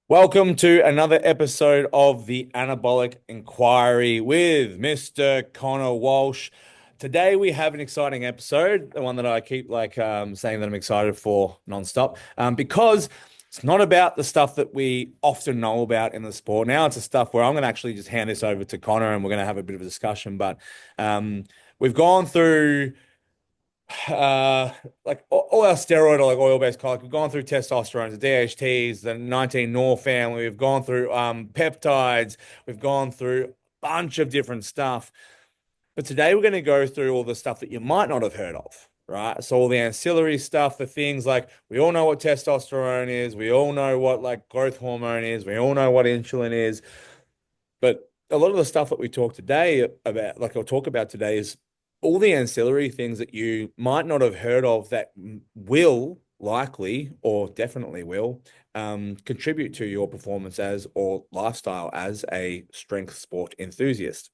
Welcome to another episode of the Anabolic Enquiry with Mr. Connor Walsh. Today we have an exciting episode, the one that I keep saying that I'm excited for nonstop, because it's not about the stuff that we often know about in the sport. Now it's the stuff where I'm going to actually just hand this over to Connor and we're going to have a bit of a discussion. But we've gone through all our steroid or like oil-based collagen. We've gone through testosterone, the DHTs, the 19-nor family. We've gone through peptides. We've gone through a bunch of different stuff. But today we're going to go through all the stuff that you might not have heard of, right? So all the ancillary stuff, the things like we all know what testosterone is. We all know what like growth hormone is. We all know what insulin is. But a lot of the stuff that we talk today about, like I'll talk about today, is all the ancillary things that you might not have heard of that will likely or definitely will contribute to your performance as or lifestyle as a strength sport enthusiast.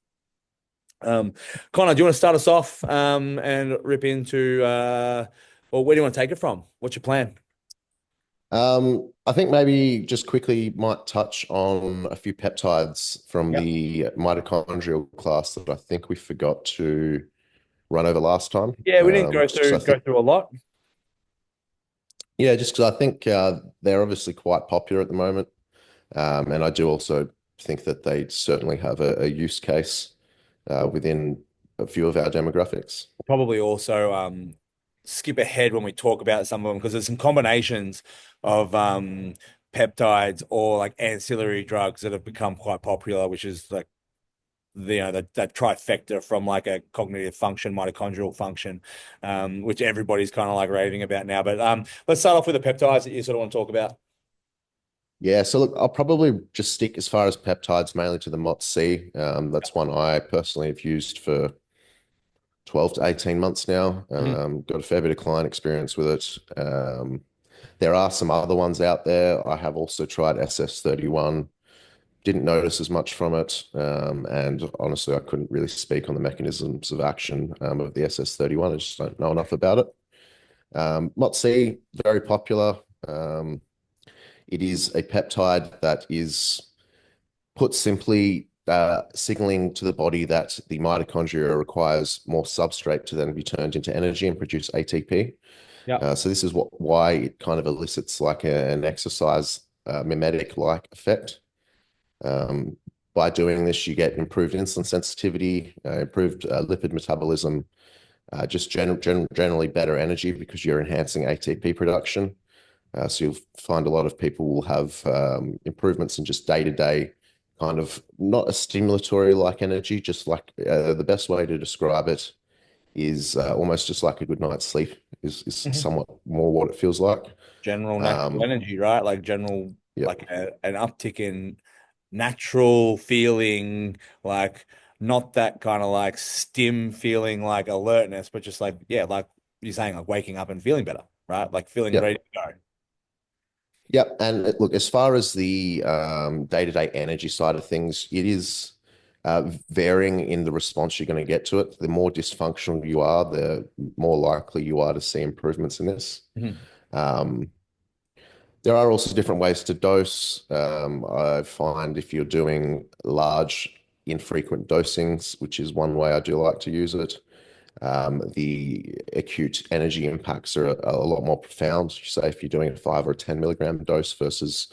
Connor, do you want to start us off and rip into, well, where do you want to take it from? What's your plan? I think maybe just quickly might touch on a few peptides from Yep. the mitochondrial class that I think we forgot to run over last time. Yeah, we didn't Just because I go think, through a lot. yeah, just because I think they're obviously quite popular at the moment, and I do also think that they certainly have a use case within a few of our demographics. Probably also skip ahead when we talk about some of them because there's some combinations of peptides or like ancillary drugs that have become quite popular, which is like that trifecta from like a cognitive function, mitochondrial function, which everybody's kind of like raving about now. But let's start off with the peptides that you sort of want to talk about. Yeah, so look, I'll probably just stick as far as peptides mainly to the MOTS-C. That's one I personally have used for 12 to 18 months now. Mhm. Got a fair bit of client experience with it. There are some other ones out there. I have also tried SS31. Didn't notice as much from it. And honestly, I couldn't really speak on the mechanisms of action of the SS31. I just don't know enough about it. MOTS-C, very popular. Um, it is a peptide that is, put simply, signaling to the body that the mitochondria requires more substrate to then be turned into energy and produce ATP. Yeah. So this is why it kind of elicits like an exercise mimetic-like effect. Um, by doing this, you get improved insulin sensitivity, improved lipid metabolism, just generally better energy because you're enhancing ATP production. So you'll find a lot of people will have improvements in just day-to-day kind of not a stimulatory like energy, just like the best way to describe it is almost just like a good night's sleep is Mhm. somewhat more what it feels like. General natural Um, energy, right? Like general, yeah, an uptick in natural feeling, like not that kind of like stim feeling, like alertness, but just like, yeah, like you're saying, like waking up and feeling better, right? Like feeling yeah, ready to go. yeah. And look, as far as the day-to-day energy side of things, it is varying in the response you're going to get to it. The more dysfunctional you are, the more likely you are to see improvements in this. Mhm. Um, There are also different ways to dose. I find if you're doing large, infrequent dosings, which is one way I do like to use it, the acute energy impacts are a lot more profound. Say if you're doing a 5 or 10 milligram dose versus,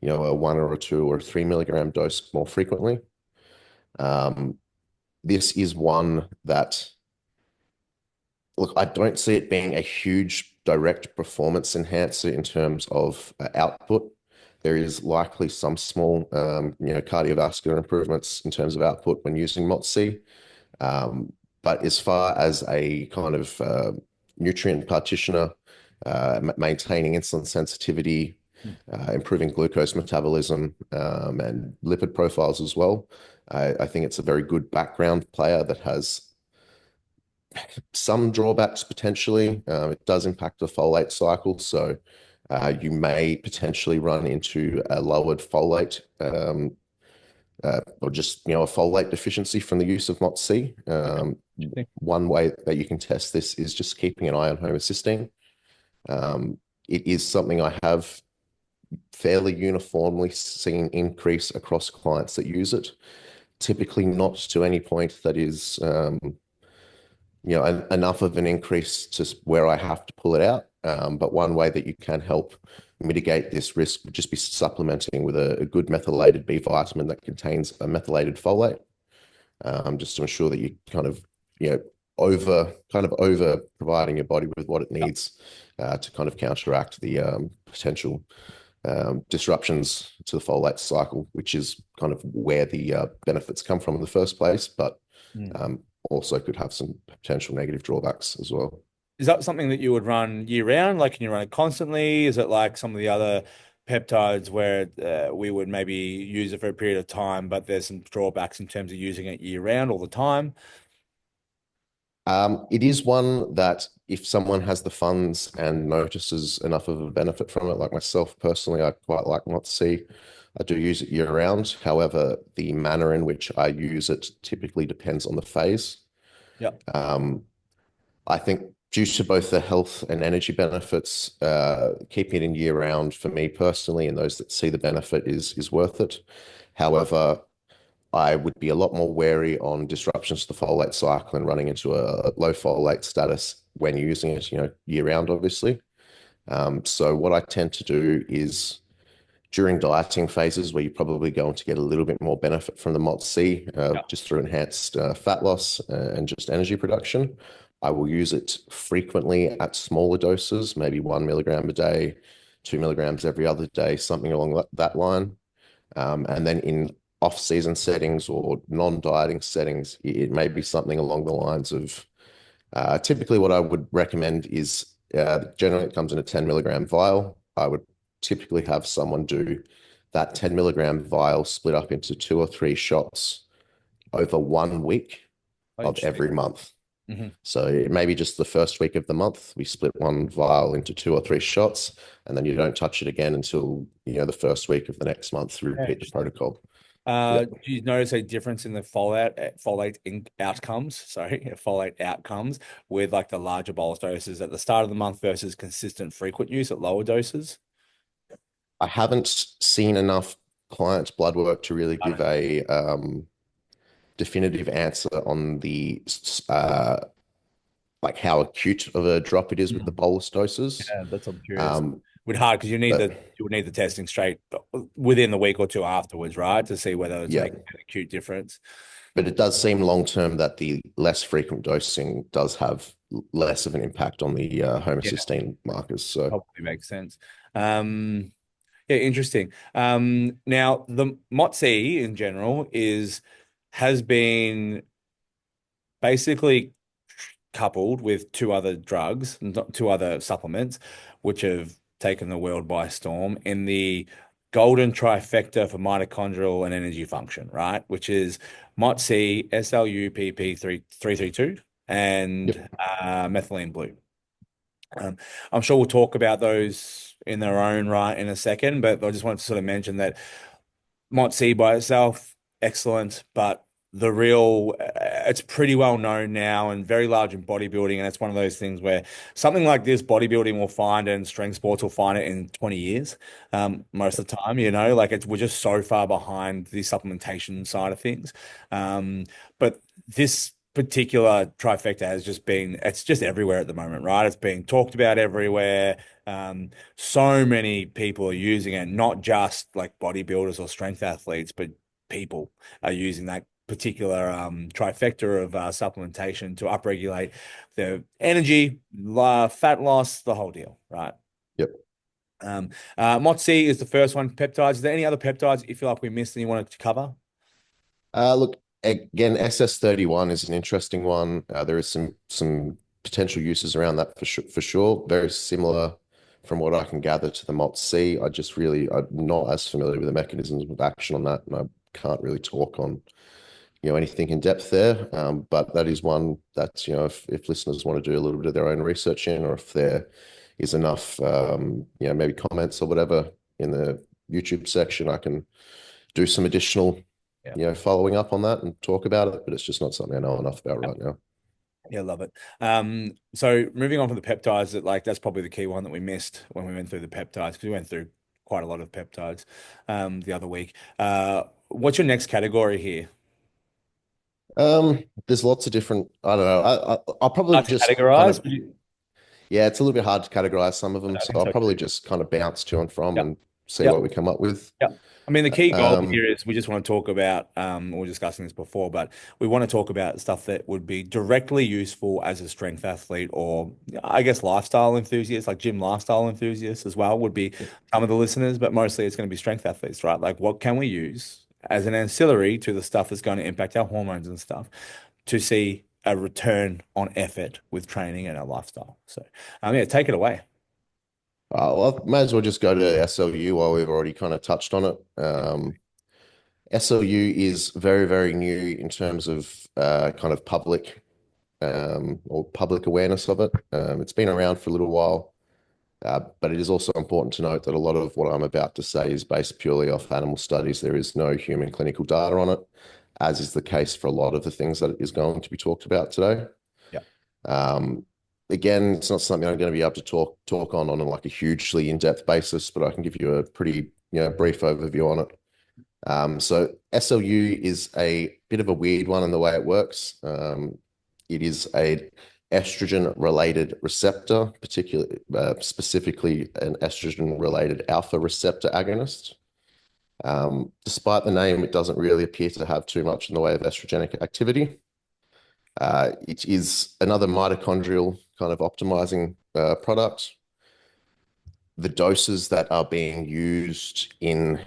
a 1 or 2 or 3 milligram dose more frequently. Um, this is one that, look, I don't see it being a huge direct performance enhancer in terms of output. There is likely some small, cardiovascular improvements in terms of output when using MOTS-C. But as far as a kind of nutrient partitioner, maintaining insulin sensitivity, improving glucose metabolism, and lipid profiles as well, I think it's a very good background player that has some drawbacks potentially. It does impact the folate cycle, so you may potentially run into a lowered folate or just a folate deficiency from the use of MOTS-C. Okay. Interesting. One way that you can test this is just keeping an eye on homocysteine. It is something I have fairly uniformly seen increase across clients that use it. Typically not to any point that is, enough of an increase to where I have to pull it out. But one way that you can help mitigate this risk would just be supplementing with a good methylated B vitamin that contains a methylated folate, just to ensure that you over providing your body with what it needs to kind of counteract the potential disruptions to the folate cycle, which is kind of where the benefits come from in the first place, but Mm. also could have some potential negative drawbacks as well. Is that something that you would run year round? Like, can you run it constantly? Is it like some of the other peptides where we would maybe use it for a period of time, but there's some drawbacks in terms of using it year round all the time? It is one that if someone has the funds and notices enough of a benefit from it, like myself personally, I quite like not to see. I do use it year round. However, the manner in which I use it typically depends on the phase. Yeah. Um, I think due to both the health and energy benefits, keeping it in year round for me personally and those that see the benefit is worth it. However, I would be a lot more wary on disruptions to the folate cycle and running into a low folate status when using it, year round, obviously. So what I tend to do is during dieting phases where you're probably going to get a little bit more benefit from the MOTS-C, Yeah. just through enhanced fat loss and just energy production. I will use it frequently at smaller doses, maybe 1 milligram a day, 2 milligrams every other day, something along that line. And then in off-season settings or non-dieting settings, it may be something along the lines of typically what I would recommend is generally it comes in a 10 milligram vial. I would typically have someone do that 10 milligram vial split up into 2 or 3 shots over 1 week Oh, of interesting. every month. Hmm. So it may be just the first week of the month, we split one vial into 2 or 3 shots, and then you don't touch it again until, the first week of the next month to Yeah, repeat the interesting. protocol. Yep. Do you notice a difference in the folate in outcomes? Sorry, folate outcomes with like the larger bolus doses at the start of the month versus consistent frequent use at lower doses? I haven't seen enough clients' blood work to really I give don't- a definitive answer on the like how acute of a drop it is with the Mm. bolus doses. Yeah, that's what I'm curious. Um, With hard because but you would need the testing straight within the week or two afterwards, right? To see whether it's yeah, making an acute difference. but it does seem long term that the less frequent dosing does have less of an impact on the Yeah, homocysteine markers. So probably makes sense. Um, yeah, interesting. Now the MOTS-E in general has been basically coupled with two other drugs, two other supplements, which have taken the world by storm in the golden trifecta for mitochondrial and energy function, right? Which is MOTS-C, SLUPP332, yep. and methylene blue. Um, I'm sure we'll talk about those in their own right in a second, but I just wanted to sort of mention that MOTS-C by itself, excellent, but it's pretty well known now and very large in bodybuilding. And it's one of those things where something like this, bodybuilding will find and strength sports will find it in 20 years. Most of the time, we're just so far behind the supplementation side of things. But this particular trifecta it's just everywhere at the moment, right? It's being talked about everywhere. So many people are using it, not just like bodybuilders or strength athletes, but people are using that particular trifecta of supplementation to upregulate the energy, fat loss, the whole deal, right? Yep. MOTS-C is the first one. Peptides. Is there any other peptides you feel like we missed and you wanted to cover? Look, again, SS31 is an interesting one. There is some potential uses around that for sure. Very similar from what I can gather to the MOTS-C. I'm not as familiar with the mechanisms of action on that, and I can't really talk on, anything in depth there. But that is one that, if listeners want to do a little bit of their own research in, or if there is enough, maybe comments or whatever in the YouTube section, I can do some additional, Yeah. following up on that and talk about it, but it's just not something I know enough about right now. Yeah, love it. So moving on from the peptides, that's probably the key one that we missed when we went through the peptides because we went through quite a lot of peptides the other week. What's your next category here? There's lots of different, I don't know. I'll probably Hard to just kind categorize? of, yeah, it's a little bit hard to categorize some of them. I So think I'll so probably too. just kind of bounce to and from Yeah. and see Yeah. what we come up with. Yeah. I mean, the key goal Um, here is we just want to talk about, we were discussing this before, but we want to talk about stuff that would be directly useful as a strength athlete or I guess lifestyle enthusiasts, like gym lifestyle enthusiasts as well, would be some of the listeners, but mostly it's going to be strength athletes, right? Like what can we use as an ancillary to the stuff that's going to impact our hormones and stuff to see a return on effort with training and our lifestyle. So, yeah, take it away. well, I may as well just go to SLU while we've already kind of touched on it. SLU is very, very new in terms of kind of public or public awareness of it. It's been around for a little while, but it is also important to note that a lot of what I'm about to say is based purely off animal studies. There is no human clinical data on it, as is the case for a lot of the things that is going to be talked about today. Yeah. Um, Again, it's not something I'm going to be able to talk on like a hugely in-depth basis, but I can give you a pretty brief overview on it. So SLU is a bit of a weird one in the way it works. It is a estrogen-related receptor, particularly specifically an estrogen-related alpha receptor agonist. Despite the name, it doesn't really appear to have too much in the way of estrogenic activity. It is another mitochondrial kind of optimizing product. The doses that are being used in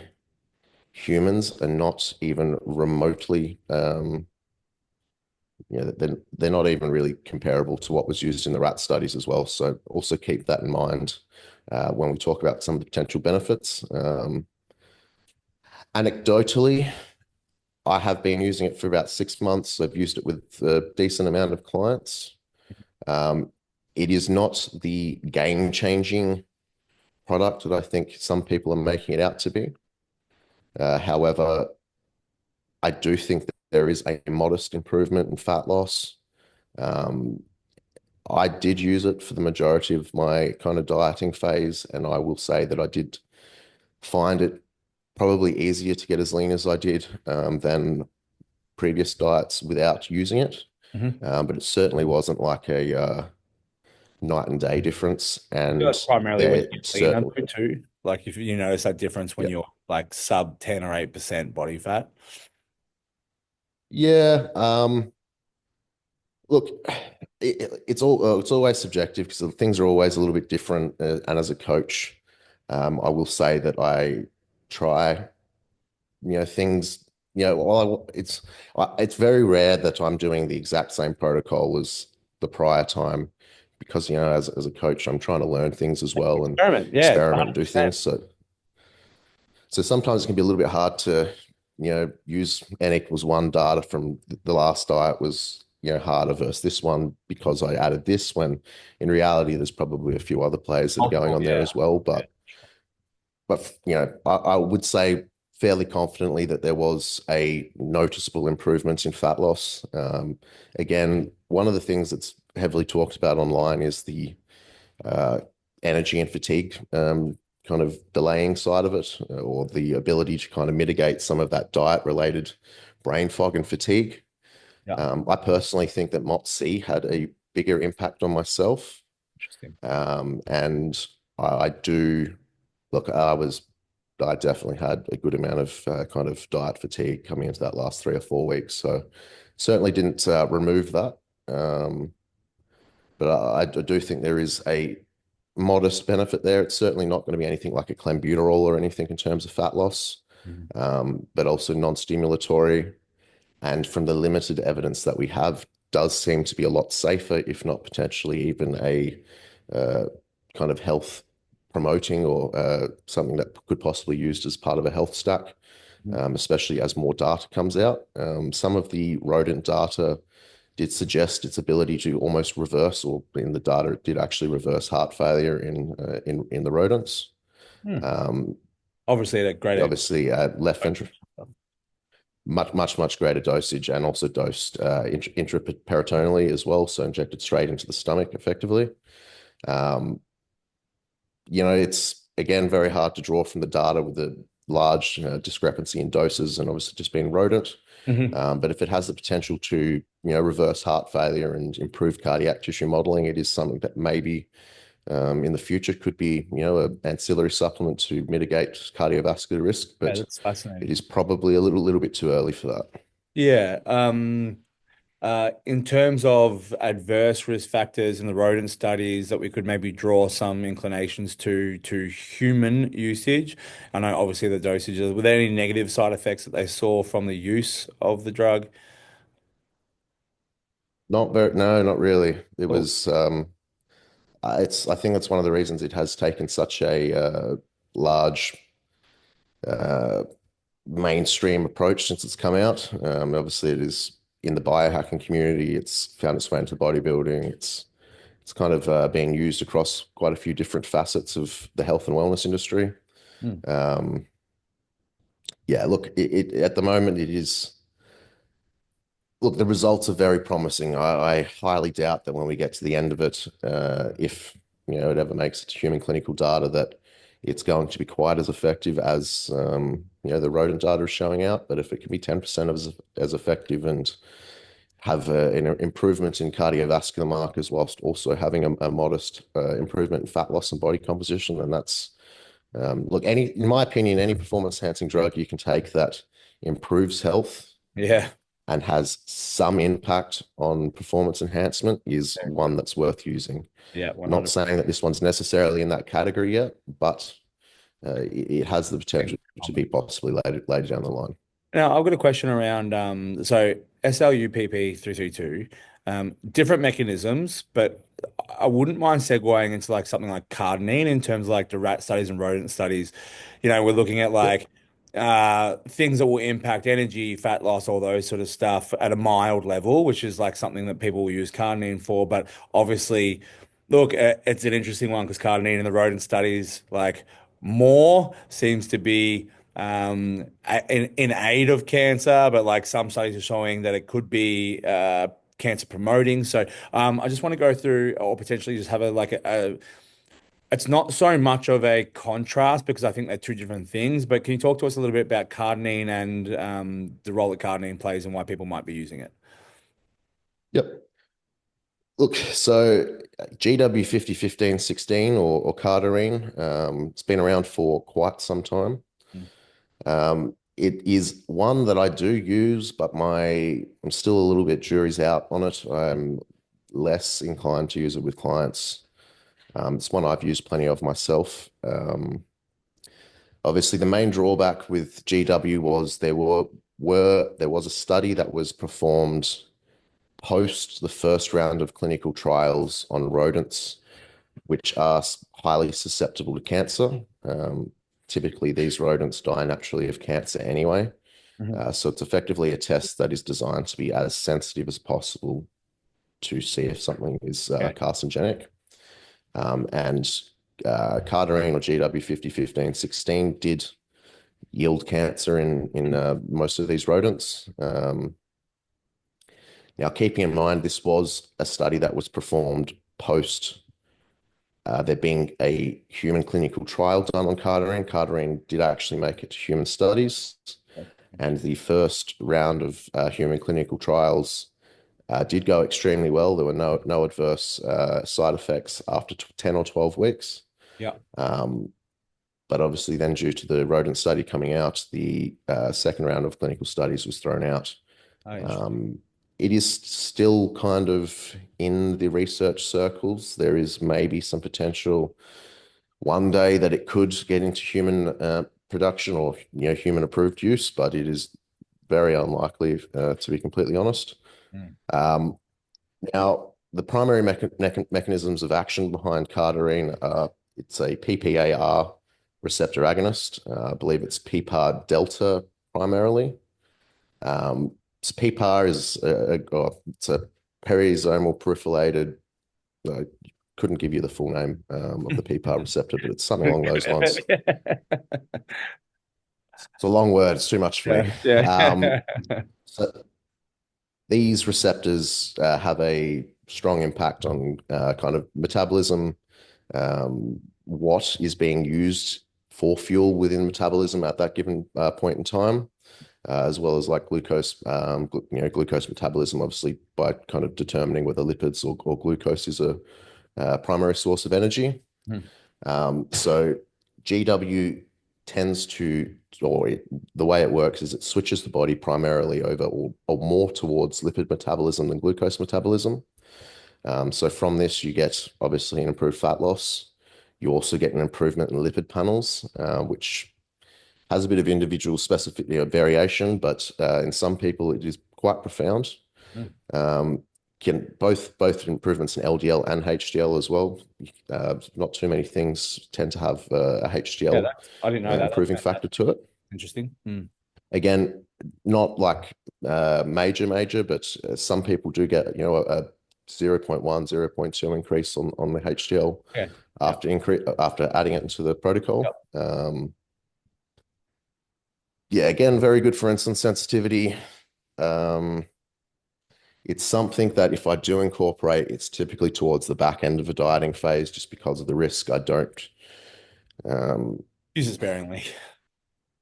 humans are not even remotely, they're not even really comparable to what was used in the rat studies as well. So also keep that in mind when we talk about some of the potential benefits. Anecdotally, I have been using it for about 6 months. I've used it with a decent amount of clients. It is not the game-changing product that I think some people are making it out to be. However, I do think that there is a modest improvement in fat loss. Um, I did use it for the majority of my kind of dieting phase, and I will say that I did find it probably easier to get as lean as I did than previous diets without using it. Mhm. But it certainly wasn't like a night and day difference. I feel And that's primarily when there you get leaner certainly, though too. Like if you notice that difference when yeah, you're like sub 10 or 8% body fat. yeah. Look, it's always subjective because things are always a little bit different. And as a coach, I will say that I try, things. It's very rare that I'm doing the exact same protocol as the prior time because as a coach, I'm trying to learn things as well and Experiment. Yeah, experiment and do 100%. things. So sometimes it can be a little bit hard to, use N=1 data from the last diet was, harder versus this one because I added this when in reality there's probably a few other players that are going Multiple, on there yeah. as well. Yeah. I would say fairly confidently that there was a noticeable improvement in fat loss. Again, one of the things that's heavily talked about online is the uh, energy and fatigue kind of delaying side of it, or the ability to kind of mitigate some of that diet-related brain fog and fatigue. Yeah. I personally think that MOTS-C had a bigger impact on myself. Interesting. And I do look, I definitely had a good amount of kind of diet fatigue coming into that last 3 or 4 weeks. So certainly didn't remove that. Um, but I do think there is a modest benefit there. It's certainly not going to be anything like a clenbuterol or anything in terms of fat loss, Mhm. but also non-stimulatory. And from the limited evidence that we have, does seem to be a lot safer, if not potentially even a uh, kind of health promoting or something that could possibly be used as part of a health stack, Mhm. especially as more data comes out. Some of the rodent data did suggest its ability to almost reverse, or in the data, it did actually reverse heart failure in the rodents. Hmm. Um, Obviously, at a greater. Obviously, left ventricle much greater dosage and also dosed intraperitoneally as well, so injected straight into the stomach effectively. Um, it's again, very hard to draw from the data with the large discrepancy in doses and obviously just being rodent. Hmm. But if it has the potential to, reverse heart failure and improve cardiac tissue modeling, it is something that maybe in the future could be, an ancillary supplement to mitigate cardiovascular risk. Yeah, But that's it fascinating. is probably a little bit too early for that. Yeah. In terms of adverse risk factors in the rodent studies that we could maybe draw some inclinations to human usage. I know obviously the dosages. Were there any negative side effects that they saw from the use of the drug? Not very, no, not really. It Cool. was, I think that's one of the reasons it has taken such a large uh, mainstream approach since it's come out. Obviously, it is in the biohacking community. It's found its way into bodybuilding. It's kind of being used across quite a few different facets of the health and wellness industry. Hmm. Um, yeah, look, at the moment it is. Look, the results are very promising. I highly doubt that when we get to the end of it, if it ever makes it to human clinical data, that it's going to be quite as effective as the rodent data is showing out. But if it can be 10% as effective and have an improvement in cardiovascular markers whilst also having a modest improvement in fat loss and body composition, then that's look, in my opinion, any performance enhancing drug you can take that improves health Yeah. and has some impact on performance enhancement is Very one good. that's worth using. Yeah, Not 100. saying that this one's necessarily in that category yet, but it has the potential to be possibly later down the line. Now, I've got a question around so SLUPP 332, different mechanisms, but I wouldn't mind segueing into like something like cardenine in terms of like the rat studies and rodent studies. We're looking at Yep. like things that will impact energy, fat loss, all those sort of stuff at a mild level, which is like something that people will use cardenine for. But obviously, look, it's an interesting one because cardenine in the rodent studies, like more seems to be in aid of cancer, but like some studies are showing that it could be cancer promoting. So I just want to go through or potentially just have it's not so much of a contrast because I think they're two different things, but can you talk to us a little bit about cardenine and the role that cardenine plays and why people might be using it? Yep. Look, so GW 501516 or Cardarine, it's been around for quite some time. Mm. It is one that I do use, but I'm still a little bit jury's out on it. I'm less inclined to use it with clients. It's one I've used plenty of myself. Obviously, the main drawback with GW was there was a study that was performed post the first round of clinical trials on rodents, which are highly susceptible to cancer. Typically, these rodents die naturally of cancer anyway. Mhm. So it's effectively a test that is designed to be as sensitive as possible to see if something is Okay. carcinogenic. And Cardarine or GW 501516 did yield cancer in most of these rodents. Now, keeping in mind, this was a study that was performed post there being a human clinical trial done on Cardarine. Cardarine did actually make it to human studies, and the first round of human clinical trials did go extremely well. There were no adverse side effects after 10 or 12 weeks. Yeah. Um, but obviously, then due to the rodent study coming out, the second round of clinical studies was thrown out. Oh, interesting. Um, it is still kind of in the research circles. There is maybe some potential one day that it could get into human production or human approved use, but it is very unlikely to be completely honest. Mm. Um, Now, the primary mechanisms of action behind Cardarine are it's a PPAR receptor agonist. I believe it's PPAR delta primarily. Um, so PPAR is it's a perisomal proliferated. I couldn't give you the full name of the PPAR receptor, but it's something along those lines. It's a long word. It's too much for me. Yeah. Yeah. So these receptors have a strong impact on kind of metabolism what is being used for fuel within metabolism at that given point in time, as well as like glucose, glucose metabolism, obviously by kind of determining whether lipids or glucose is a primary source of energy. Mm. So GW tends to, the way it works is it switches the body primarily over or more towards lipid metabolism than glucose metabolism. So from this, you get obviously an improved fat loss. You also get an improvement in lipid panels, which has a bit of individual specific, variation, but in some people it is quite profound. Mm. Can both improvements in LDL and HDL as well. Not too many things tend to have a Yeah, HDL I didn't know that. That's improving factor to it. interesting. Mm. Again, not like major, but some people do get, a 0.1, 0.2 increase on the HDL Yeah. Yeah. after adding it into the Yeah. protocol. Yeah, again, very good for insulin sensitivity. Um, it's something that if I do incorporate, it's typically towards the back end of a dieting phase just because of the risk. I don't. Um, Use it sparingly.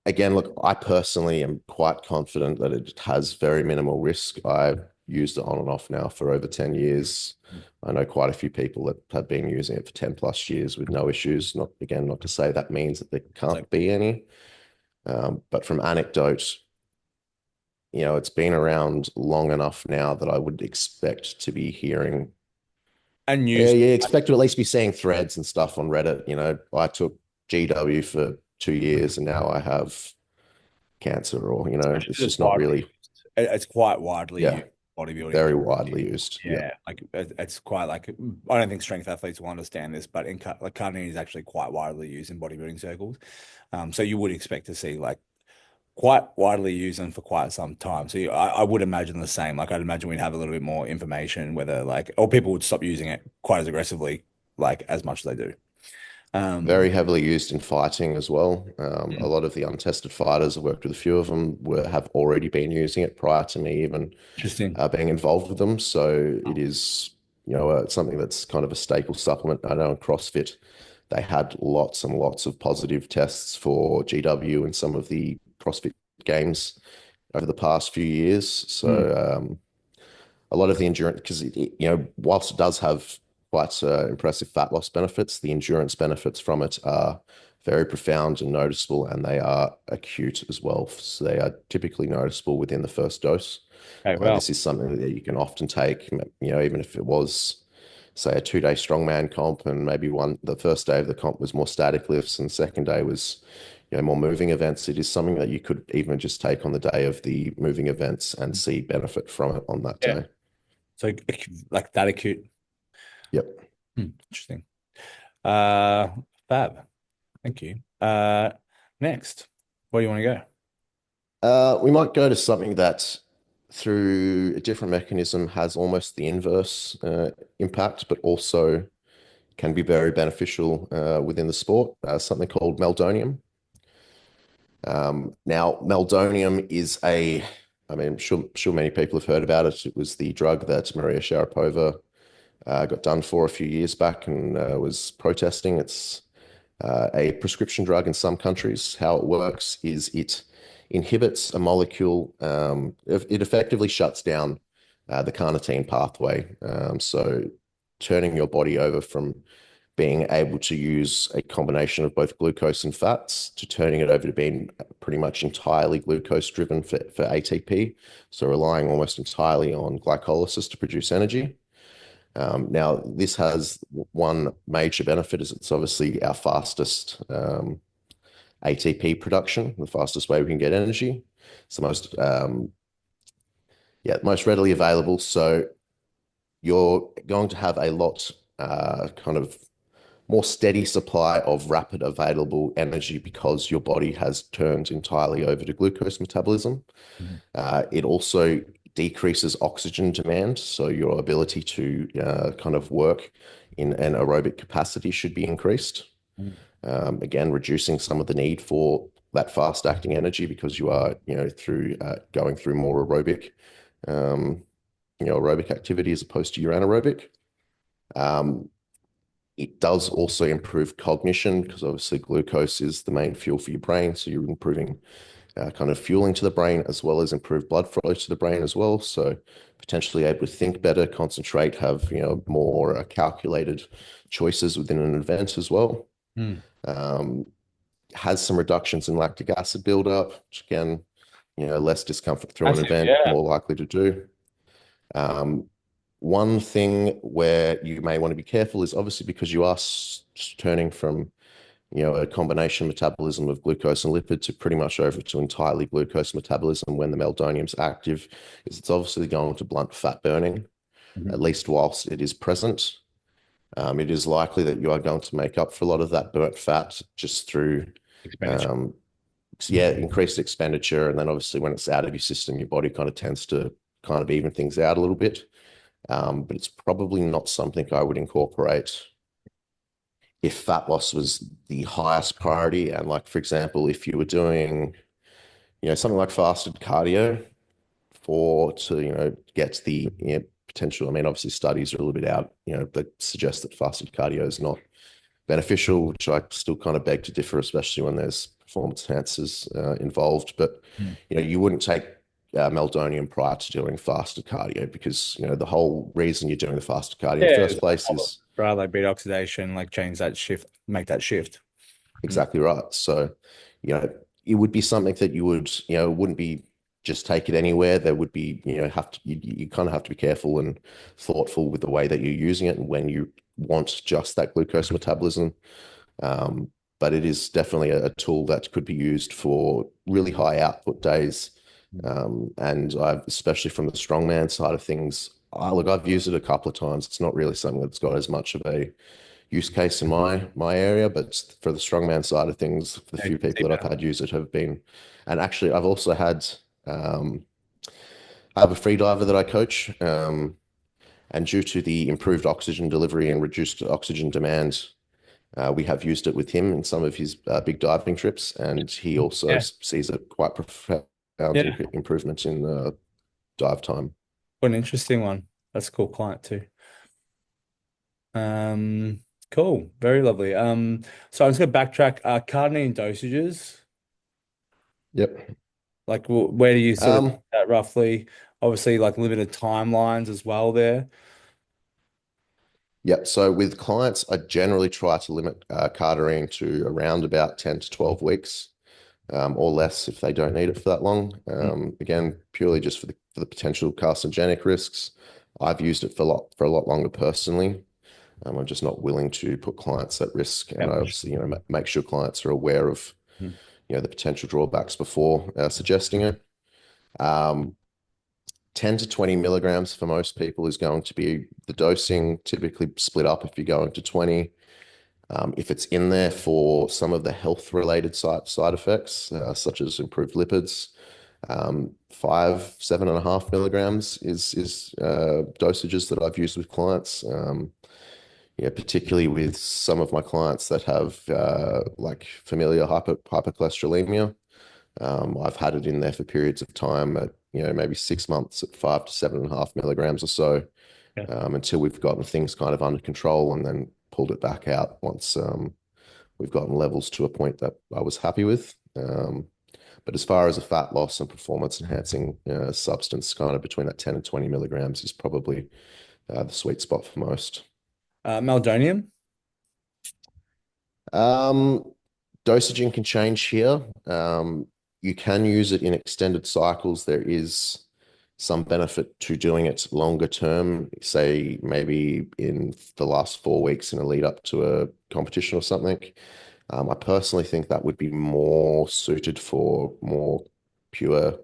Again, look, I personally am quite confident that it has very minimal risk. I've used it on and off now for over 10 years. I know quite a few people that have been using it for 10 plus years with no issues. Not to say that means that there So, can't be any. But from anecdote, it's been around long enough now that I would expect to be hearing. and Yeah, use. you expect to at least be seeing threads and stuff on Reddit. I took GW for 2 years and now I have cancer, or it's It's just not widely really. used. It's quite widely Yeah, used in bodybuilding. very widely used. Yeah, Yeah, like it's quite like I don't think strength athletes will understand this, but like carnitine is actually quite widely used in bodybuilding circles. So you would expect to see like quite widely used and for quite some time. So I would imagine the same. Like I'd imagine we'd have a little bit more information whether like or people would stop using it quite as aggressively, like as much as they do. very heavily used in fighting as well. A Mm. lot of the untested fighters, I've worked with a few of them, have already been using it prior to me even Interesting. being involved with them. So it is, something that's kind of a staple supplement. I know in CrossFit, they had lots and lots of positive tests for GW in some of the CrossFit games over the past few years. Mm. So a lot of the endurance, because whilst it does have quite impressive fat loss benefits, the endurance benefits from it are very profound and noticeable, and they are acute as well. So they are typically noticeable within the first dose. Okay, well, This is something that you can often take, even if it was, say, a 2-day strongman comp, and maybe the first day of the comp was more static lifts, and the second day was, more moving events. It is something that you could even just take on the day of the moving events and see benefit from it on that yeah. day. So like that acute. Yep. Interesting. Uh, Fab. Thank you. Next, where do you want to go? We might go to something that, through a different mechanism, has almost the inverse impact, but also can be very beneficial within the sport. Something called meldonium. Now, meldonium is I mean, I'm sure many people have heard about it. It was the drug that Maria Sharapova got done for a few years back and was protesting. It's a prescription drug in some countries. How it works is it inhibits a molecule. It effectively shuts down the carnitine pathway. So turning your body over from being able to use a combination of both glucose and fats to turning it over to being pretty much entirely glucose driven for ATP. So relying almost entirely on glycolysis to produce energy. Now, this has one major benefit is it's obviously our fastest ATP production, the fastest way we can get energy. It's the most readily available. So you're going to have a lot kind of more steady supply of rapid available energy because your body has turned entirely over to glucose metabolism. Mhm. It also decreases oxygen demand, so your ability to kind of work in an aerobic capacity should be increased. Mhm. Again, reducing some of the need for that fast acting energy because you are, through going through more aerobic activity as opposed to your anaerobic. Um, It does also improve cognition because obviously glucose is the main fuel for your brain. So you're improving kind of fueling to the brain as well as improve blood flow to the brain as well. So potentially able to think better, concentrate, have more calculated choices within an event as well. Mm. Um, has some reductions in lactic acid buildup, which again, less discomfort through an Massive, event, yeah. more likely to do. Um, One thing where you may want to be careful is obviously because you are turning from a combination metabolism of glucose and lipid to pretty much over to entirely glucose metabolism when the meldonium's active, is it's obviously going to blunt fat burning, Mhm. at least whilst it is present. It is likely that you are going to make up for a lot of that burnt fat just through, Expenditure. um, yeah, increased expenditure. And then obviously when it's out of your system, your body kind of tends to kind of even things out a little bit. But it's probably not something I would incorporate if fat loss was the highest priority. And like, for example, if you were doing, something like fasted cardio to get the potential. I mean, obviously studies are a little bit out, that suggest that fasted cardio is not beneficial, which I still kind of beg to differ, especially when there's performance enhancers involved. But, Mm. you wouldn't take meldonium prior to doing fasted cardio because, the whole reason you're doing the fasted cardio in the Yeah, first place is right, like beta oxidation, like change that shift, make that shift. Mm. exactly right. So, it would be something that you would, wouldn't be just take it anywhere. There would be, have to, you kind of have to be careful and thoughtful with the way that you're using it and when you want just that glucose metabolism. Um, but it is definitely a tool that could be used for really high output days. And I've, especially from the strongman side of things, look, I've used it a couple of times. It's not really something that's got as much of a use case in my area, but for the strongman side of things, the Yeah, I few can see people that I've that. had use it have been, and actually I've also had, um, I have a free diver that I coach, and due to the improved oxygen delivery and reduced oxygen demand, we have used it with him in some of his big diving trips, and he also Yeah, sees a quite profound yeah. improvement in dive time. What an interesting one. That's a cool client too. Um, cool, very lovely. So I'm just gonna backtrack. Cardamom dosages, Yep. like where do you sort of Um, that roughly? Obviously, like limited timelines as well there. Yep. So with clients, I generally try to limit cartering to around about 10 to 12 weeks, or less if they don't need it for that long. Mm. Again, purely just for the potential carcinogenic risks. I've used it for a lot longer personally. I'm just not willing to put clients at risk, Yeah, and I for obviously, make sure clients are aware of, sure. the potential drawbacks before suggesting it. Um, 10 to 20 milligrams for most people is going to be the dosing, typically split up if you're going to 20. If it's in there for some of the health-related side effects, such as improved lipids, 7.5 milligrams is dosages that I've used with clients. Particularly with some of my clients that have like familial hypercholesterolemia. I've had it in there for periods of time at, maybe 6 months at 5 to 7.5 milligrams or so, Yeah. until we've gotten things kind of under control and then pulled it back out once we've gotten levels to a point that I was happy with. But as far as a fat loss and performance enhancing substance, kind of between that 10 and 20 milligrams is probably the sweet spot for most. Meldonium. Um, Dosaging can change here. You can use it in extended cycles. There is some benefit to doing it longer term, say maybe in the last 4 weeks in a lead up to a competition or something. I personally think that would be more suited for more pure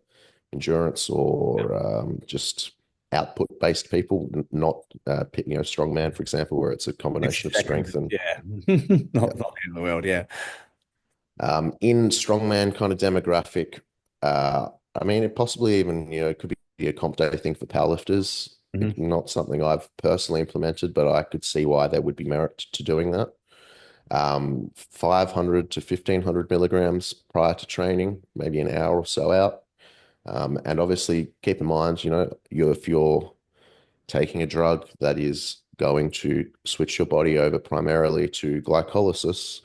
endurance or just output-based people, not strongman, for example, where it's a 60 combination of strength seconds. and Yeah. yeah. Not the end of the world. Yeah. In strongman kind of demographic, I mean, it possibly even, could be a comp day thing for powerlifters. Mhm. Not something I've personally implemented, but I could see why there would be merit to doing that. 500 to 1500 milligrams prior to training, maybe an hour or so out. And obviously keep in mind, if you're taking a drug that is going to switch your body over primarily to glycolysis,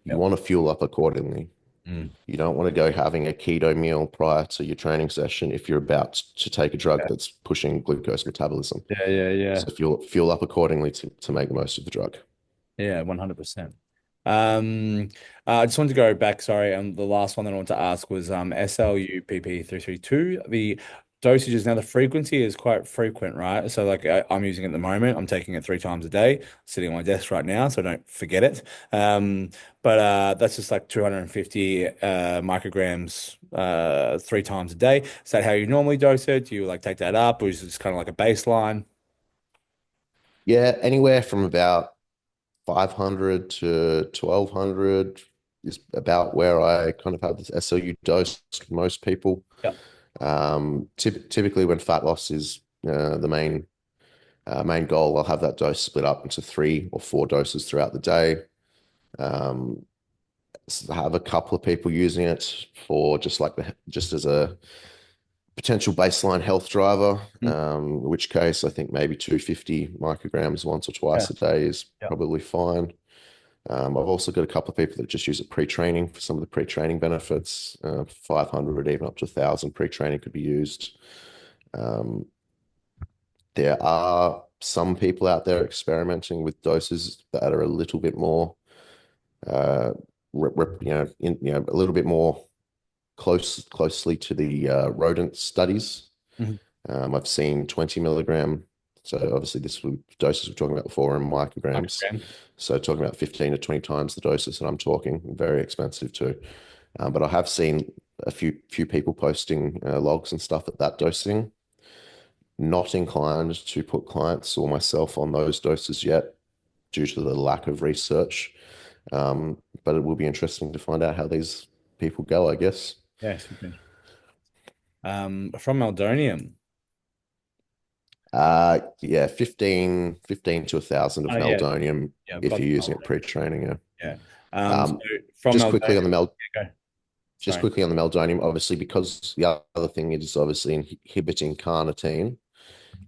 you Yep. want to fuel up accordingly. Mm. You don't want to go having a keto meal prior to your training session if you're about to take a drug Yeah, that's pushing glucose metabolism. yeah, yeah, yeah. So fuel up accordingly to make the most of the drug. Yeah, 100%. Um, I just wanted to go back, sorry, and the last one that I wanted to ask was SLUPP332. The dosages, now the frequency is quite frequent, right? So like I'm using it at the moment. I'm taking it 3 times a day, sitting on my desk right now, so don't forget it. But that's just like 250 micrograms 3 times a day. Is that how you normally dose it? Do you like take that up, or is it just kind of like a baseline? Yeah, anywhere from about 500 to 1200 is about where I kind of have this SLU dose for most people. Yeah. Typically, when fat loss is the main goal, I'll have that dose split up into 3 or 4 doses throughout the day. So I have a couple of people using it for just as a potential baseline health driver, Mm. in which case I think maybe 250 micrograms once or Yeah. twice a day is Yeah. probably fine. I've also got a couple of people that just use it pre-training for some of the pre-training benefits. 500, even up to 1,000 pre-training could be used. Um, there are some people out there experimenting with doses that are a little bit more, uh, a little bit more closely to the rodent studies. Mhm. I've seen 20 milligram. So obviously doses we're talking about before in micrograms. Micrograms. So talking about 15 to 20 times the doses that I'm talking, very expensive too. But I have seen a few people posting logs and stuff at that dosing. Not inclined to put clients or myself on those doses yet due to the lack of research. But it will be interesting to find out how these people go, I guess. Yes. From Meldonium. Yeah, 15 to 1,000 of Oh yeah, meldonium yeah, I've if got you're the using it Meldonium. pre-training. Yeah. Yeah. So Um, from just quickly on Meldonium, the meld, yeah, go. just Sorry. quickly on the meldonium, obviously because the other thing is obviously inhibiting carnitine.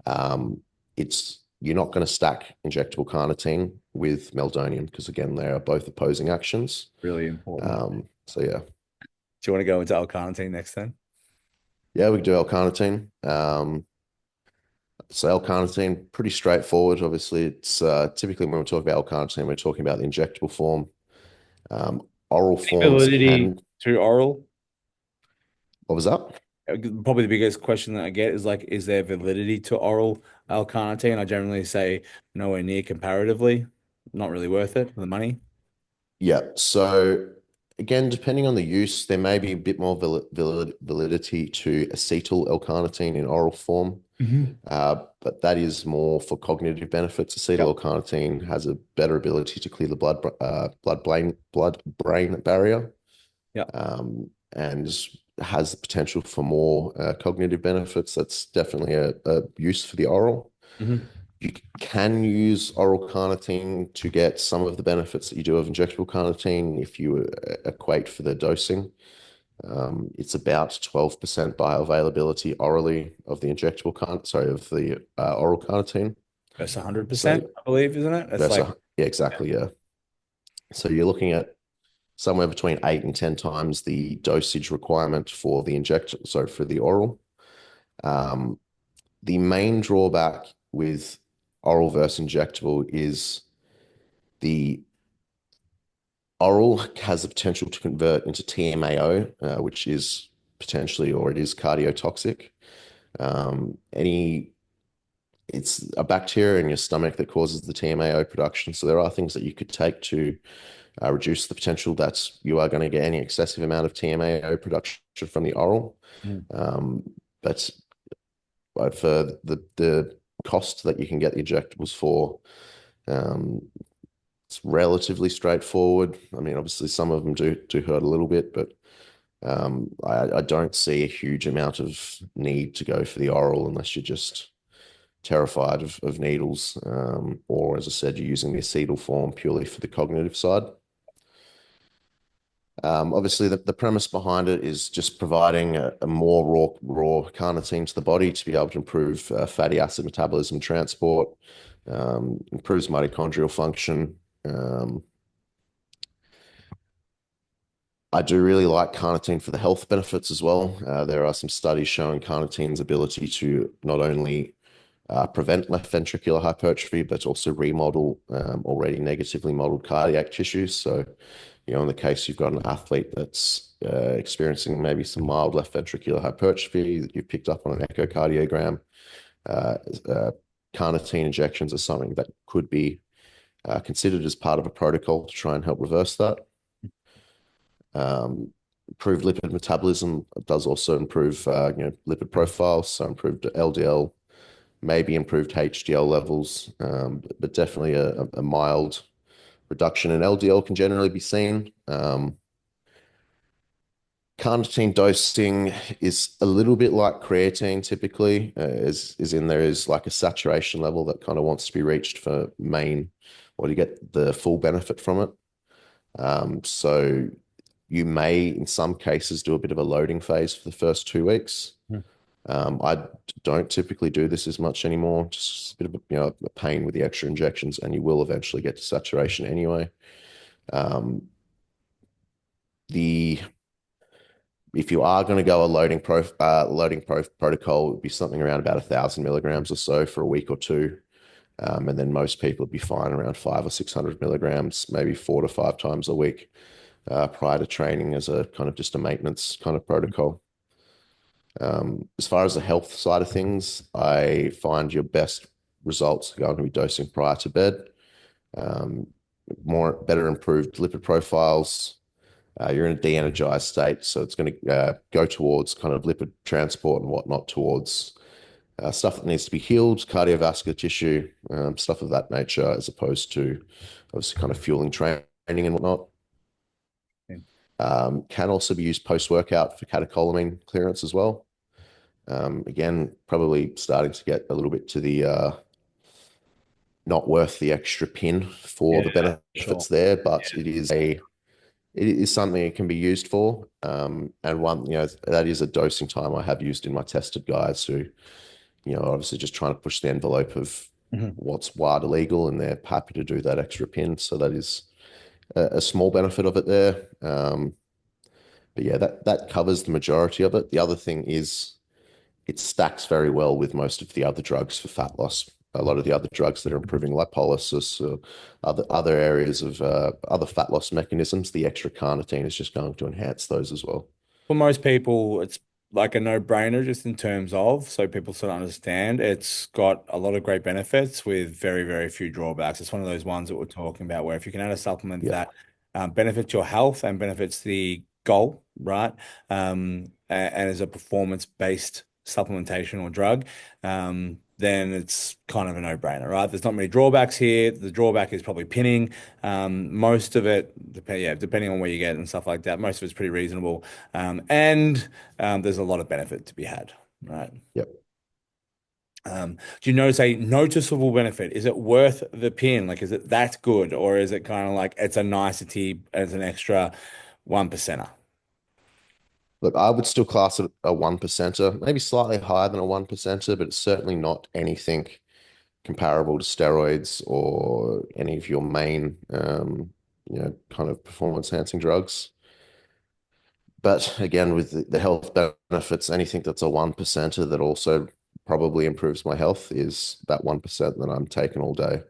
Um, it's you're not going to stack injectable carnitine with meldonium because again they are both opposing actions. Really important. So yeah, Do you want to go into L-carnitine next then? yeah, we can do L-carnitine. So L-carnitine, pretty straightforward. Obviously, it's typically when we talk about L-carnitine, we're talking about the injectable form. Oral Any forms validity can. to oral? What was that? Probably the biggest question that I get is like, is there validity to oral L-carnitine? I generally say nowhere near comparatively. Not really worth it for the money. Yeah. So again, depending on the use, there may be a bit more validity to acetyl L-carnitine in oral form. Hmm. But that is more for cognitive benefits. Acetyl Yep. L-carnitine has a better ability to clear the blood-brain barrier, Yep. and has the potential for more cognitive benefits. That's definitely a use for the oral. Hmm. You can use oral carnitine to get some of the benefits that you do of injectable carnitine if you equate for the dosing. It's about 12% bioavailability orally of the of the oral carnitine. That's So 100%, I believe, isn't it? It's like, yeah, yeah. exactly, yeah. So you're looking at somewhere between 8 and 10 times the dosage requirement for for the oral. Um, the main drawback with oral versus injectable is the oral has the potential to convert into TMAO, which is potentially or it is cardiotoxic. Any It's a bacteria in your stomach that causes the TMAO production. So there are things that you could take to reduce the potential that you are going to get any excessive amount of TMAO production from the oral. Mm. Um, but for the cost that you can get the injectables for, um, it's relatively straightforward. I mean, obviously some of them do hurt a little bit, but I don't see a huge amount of need to go for the oral unless you're just terrified of needles, or as I said, you're using the acetyl form purely for the cognitive side. Obviously, the premise behind it is just providing a more raw carnitine to the body to be able to improve fatty acid metabolism transport. improves mitochondrial function. Um, I do really like carnitine for the health benefits as well. There are some studies showing carnitine's ability to not only prevent left ventricular hypertrophy, but also remodel already negatively modeled cardiac tissues. So, in the case you've got an athlete that's experiencing maybe some mild left ventricular hypertrophy that you've picked up on an echocardiogram, uh, uh, carnitine injections are something that could be considered as part of a protocol to try and help reverse that. Um, Improved lipid metabolism does also improve, lipid profiles, so improved LDL, maybe improved HDL levels, but definitely a mild reduction in LDL can generally be seen. Carnitine dosing is a little bit like creatine typically, is in there is like a saturation level that kind of wants to be reached for main, or to get the full benefit from it. So you may, in some cases, do a bit of a loading phase for the first 2 weeks. Mm. I don't typically do this as much anymore. Just a bit of a pain with the extra injections, and you will eventually get to saturation anyway. Um, the If you are going to go a protocol, it would be something around about 1,000 milligrams or so for a week or two. And then most people would be fine around 500 or 600 milligrams, maybe 4 to 5 times a week prior to training as a kind of just a maintenance kind of protocol. As far as the health side of things, I find your best results are going to be dosing prior to bed. Um, better improved lipid profiles. You're in a de-energized state, so it's going to go towards kind of lipid transport and whatnot towards stuff that needs to be healed, cardiovascular tissue, stuff of that nature, as opposed to obviously kind of fueling training and whatnot. Can also be used post-workout for catecholamine clearance as well. Again, probably starting to get a little bit to the not worth the extra pin for Yeah, the sure. benefits there, but it is something it can be used for. And one, that is a dosing time I have used in my tested guys who, obviously just trying to push the envelope of Mhm. what's wide illegal, and they're happy to do that extra pin. So that is a small benefit of it there. But yeah, that covers the majority of it. The other thing is it stacks very well with most of the other drugs for fat loss. A lot of the other drugs that are improving lipolysis or other areas of other fat loss mechanisms, the extra carnitine is just going to enhance those as well. For most people, it's like a no-brainer just in terms of, so people sort of understand. It's got a lot of great benefits with very, very few drawbacks. It's one of those ones that we're talking about where if you can add a supplement Yeah. that benefits your health and benefits the goal, right? And is a performance-based supplementation or drug, then it's kind of a no-brainer, right? There's not many drawbacks here. The drawback is probably pinning. Most of it, depending on where you get and stuff like that, most of it's pretty reasonable. And there's a lot of benefit to be had, right? Yep. Do you notice a noticeable benefit? Is it worth the pin? Like, is it that good? Or is it kind of like it's a nicety as an extra one percenter? Look, I would still class it a one percenter, maybe slightly higher than a one percenter, but it's certainly not anything comparable to steroids or any of your main, kind of performance enhancing drugs. But again, with the health benefits, anything that's a one percenter that also probably improves my health is that 1% that I'm taking all day.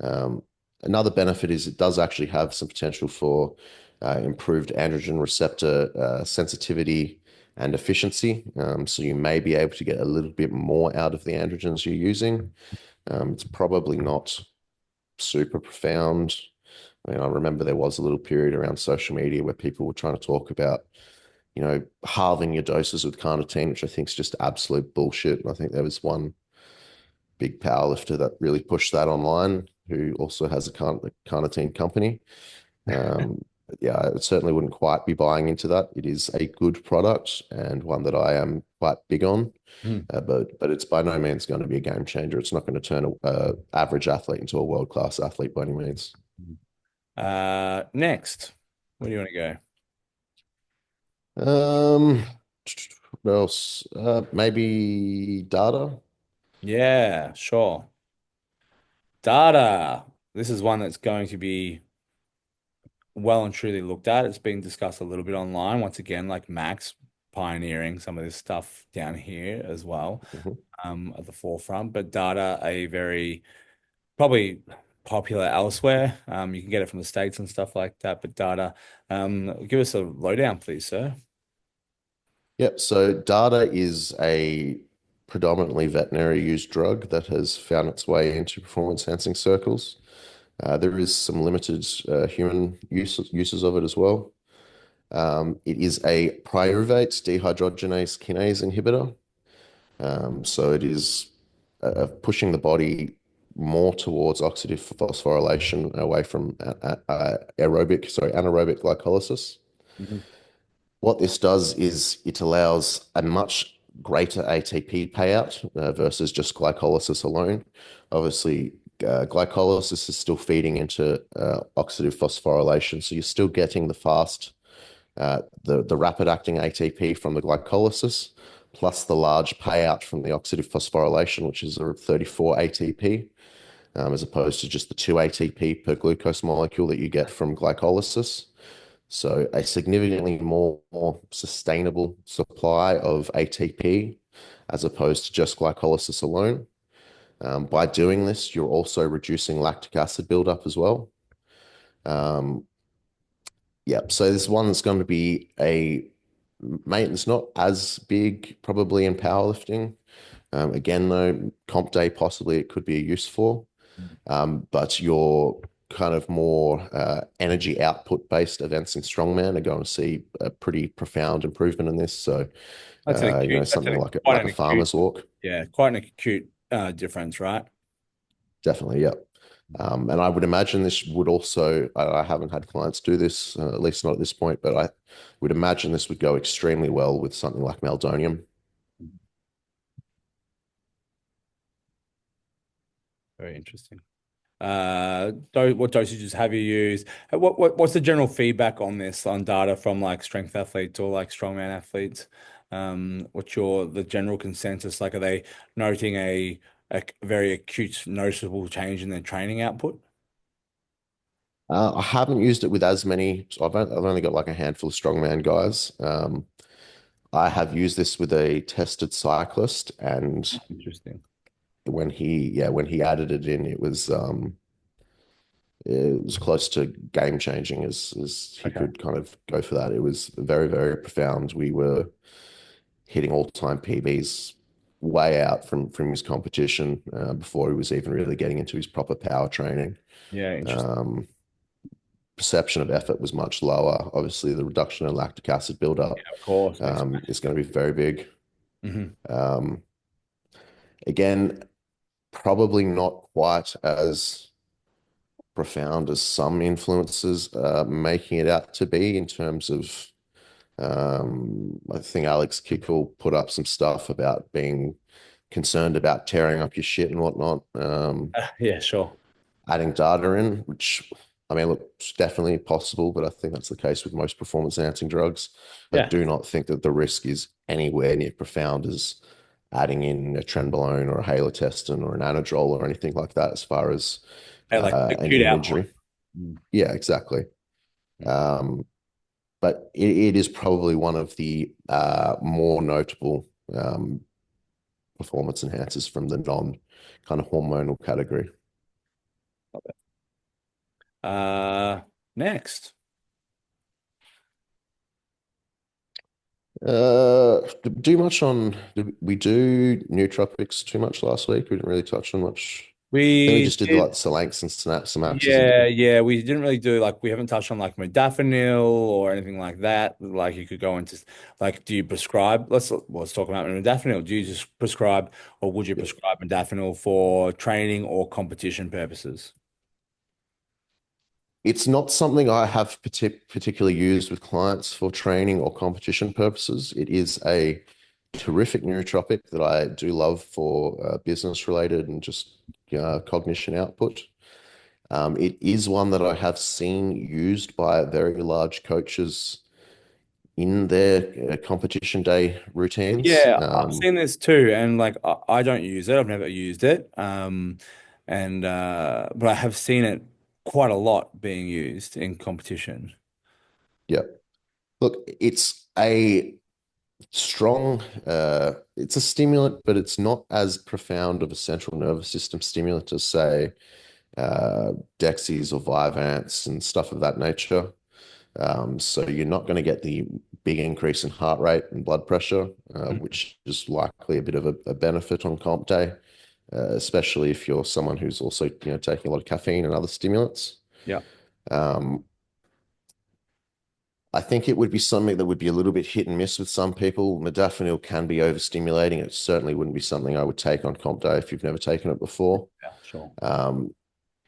Um, Another benefit is it does actually have some potential for improved androgen receptor sensitivity and efficiency. So you may be able to get a little bit more out of the androgens you're using. It's probably not super profound. I mean, I remember there was a little period around social media where people were trying to talk about, halving your doses with carnitine, which I think is just absolute bullshit. And I think there was one big powerlifter that really pushed that online, who also has a carnitine company. Yeah, I certainly wouldn't quite be buying into that. It is a good product and one that I am quite big on, Mm. but it's by no means going to be a game changer. It's not going to turn a average athlete into a world-class athlete by any means. Next, where do you want to go? Um, what else? Maybe data. Yeah, sure. Data. This is one that's going to be well and truly looked at. It's been discussed a little bit online. Once again, like Max pioneering some of this stuff down here as well, Mhm. at the forefront. But data, a very probably popular elsewhere. You can get it from the States and stuff like that. But data, give us a lowdown, please, sir. Yep. So data is a predominantly veterinary used drug that has found its way into performance enhancing circles. There is some limited human uses of it as well. It is a pyruvate dehydrogenase kinase inhibitor. So it is pushing the body more towards oxidative phosphorylation away from anaerobic glycolysis. Mhm. What this does is it allows a much greater ATP payout versus just glycolysis alone. Obviously, glycolysis is still feeding into oxidative phosphorylation, so you're still getting the the rapid acting ATP from the glycolysis, plus the large payout from the oxidative phosphorylation, which is a 34 ATP, as opposed to just the 2 ATP per glucose molecule that you get from glycolysis. So a significantly more sustainable supply of ATP as opposed to just glycolysis alone. By doing this, you're also reducing lactic acid buildup as well. Um, yeah, so this one's going to be a maintenance not as big probably in powerlifting. Again, though, comp day possibly it could be a use for. But your kind of more energy output based events in strongman are going to see a pretty profound improvement in this. So, That's an acute. That's something quite like an a acute. farmer's walk, Yeah, quite an acute difference, right? definitely, yeah. And I would imagine this would also, I haven't had clients do this, at least not at this point, but I would imagine this would go extremely well with something like meldonium. Very interesting. What dosages have you used? What's the general feedback on this on data from like strength athletes or like strongman athletes? What's the general consensus? Like, are they noting a very acute, noticeable change in their training output? I haven't used it with as many. So I've only got like a handful of strongman guys. I have used this with a tested cyclist, and Interesting. when he added it in, it was close to game changing as he Okay. could kind of go for that. It was very, very profound. We were hitting all-time PBs way out from his competition before he was even really getting into his proper power training. Yeah, interesting. Um, Perception of effort was much lower. Obviously, the reduction in lactic acid buildup Of course, makes is going to be very big. hmm Um, Again, probably not quite as profound as some influencers making it out to be in terms of I think Alex Kickle put up some stuff about being concerned about tearing up your shit and whatnot. Yeah, sure. Adding data in, which I mean, look, it's definitely possible, but I think that's the case with most performance enhancing drugs. I Yeah. do not think that the risk is anywhere near profound as adding in a trenbolone or a halotestin or an anadrol or anything like that as far as Hey, like any acute output. imagery. Yeah, exactly. Um, but it is probably one of the more notable performance enhancers from the non kind of hormonal category. Next. Do much on, did we do nootropics too much last week? We didn't really touch on much. I think we We just did like did. Salanx and Synapses Yeah, again. yeah, we didn't really do like we haven't touched on like modafinil or anything like that. Like you could go into like, do you prescribe? Let's talk about modafinil. Do you just prescribe, or would you Yeah. prescribe modafinil for training or competition purposes? It's not something I have particularly used with clients for training or competition purposes. It is a terrific nootropic that I do love for business related and just cognition output. It is one that I have seen used by very large coaches in their competition day routines. Yeah, I've seen this too, and like I don't use it. I've never used it. and but I have seen it quite a lot being used in competition. Yeah. Look, it's a stimulant, but it's not as profound of a central nervous system stimulant as, say, Dexies or Vyvanse and stuff of that nature. So you're not going to get the big increase in heart rate and blood pressure, which is likely a bit of a benefit on comp day, especially if you're someone who's also, taking a lot of caffeine and other stimulants. Yeah. Um, I think it would be something that would be a little bit hit and miss with some people. Modafinil can be overstimulating. It certainly wouldn't be something I would take on comp day if you've never taken it before. Yeah, sure.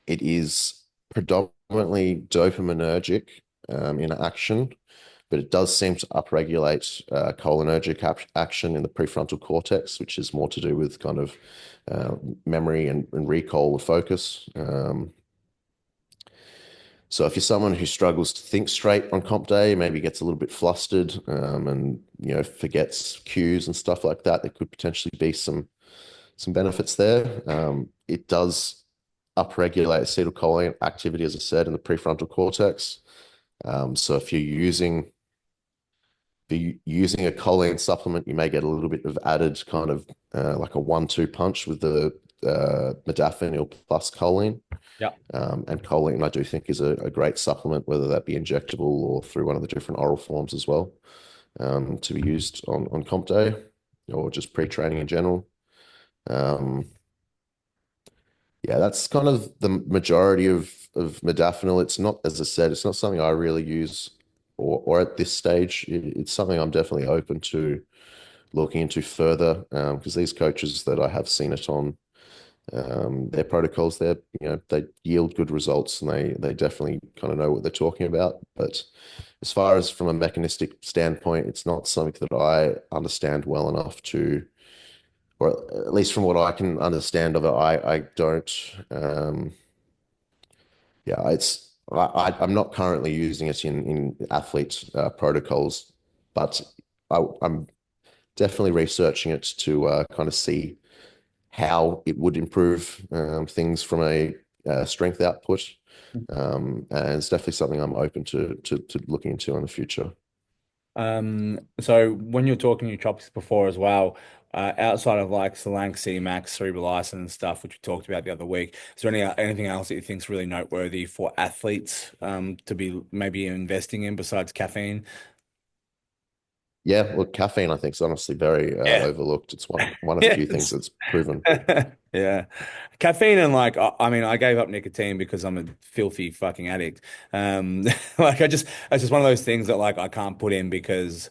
It is predominantly dopaminergic in action, but it does seem to upregulate cholinergic action in the prefrontal cortex, which is more to do with kind of memory and recall of focus. So if you're someone who struggles to think straight on comp day, maybe gets a little bit flustered, and forgets cues and stuff like that, there could potentially be some benefits there. It does upregulate acetylcholine activity, as I said, in the prefrontal cortex. So if you're using a choline supplement, you may get a little bit of added kind of like a 1-2 punch with the modafinil plus choline. Yeah. And choline, I do think, is a great supplement, whether that be injectable or through one of the different oral forms as well, to be used on comp day or just pre-training in general. Um, yeah, that's kind of the majority of modafinil. It's not, as I said, it's not something I really use or at this stage. It's something I'm definitely open to looking into further, because these coaches that I have seen it on, their protocols there, they yield good results, and they definitely kind of know what they're talking about. But as far as from a mechanistic standpoint, it's not something that I understand well enough to, or at least from what I can understand of it, I don't. Yeah, I'm not currently using it in athlete protocols, but I'm definitely researching it to kind of see how it would improve things from a strength output. And it's definitely something I'm open to looking into in the future. So when you're talking nootropics before as well, outside of like Solanc, C-Max, cerebrolison and stuff, which we talked about the other week, is there anything else that you think is really noteworthy for athletes to be maybe investing in besides caffeine? Yeah, well, caffeine I think is honestly very Yeah. overlooked. It's one of the Yeah. few things that's proven. Yeah. Caffeine and like I mean I gave up nicotine because I'm a filthy fucking addict. Like it's just one of those things that like I can't put in because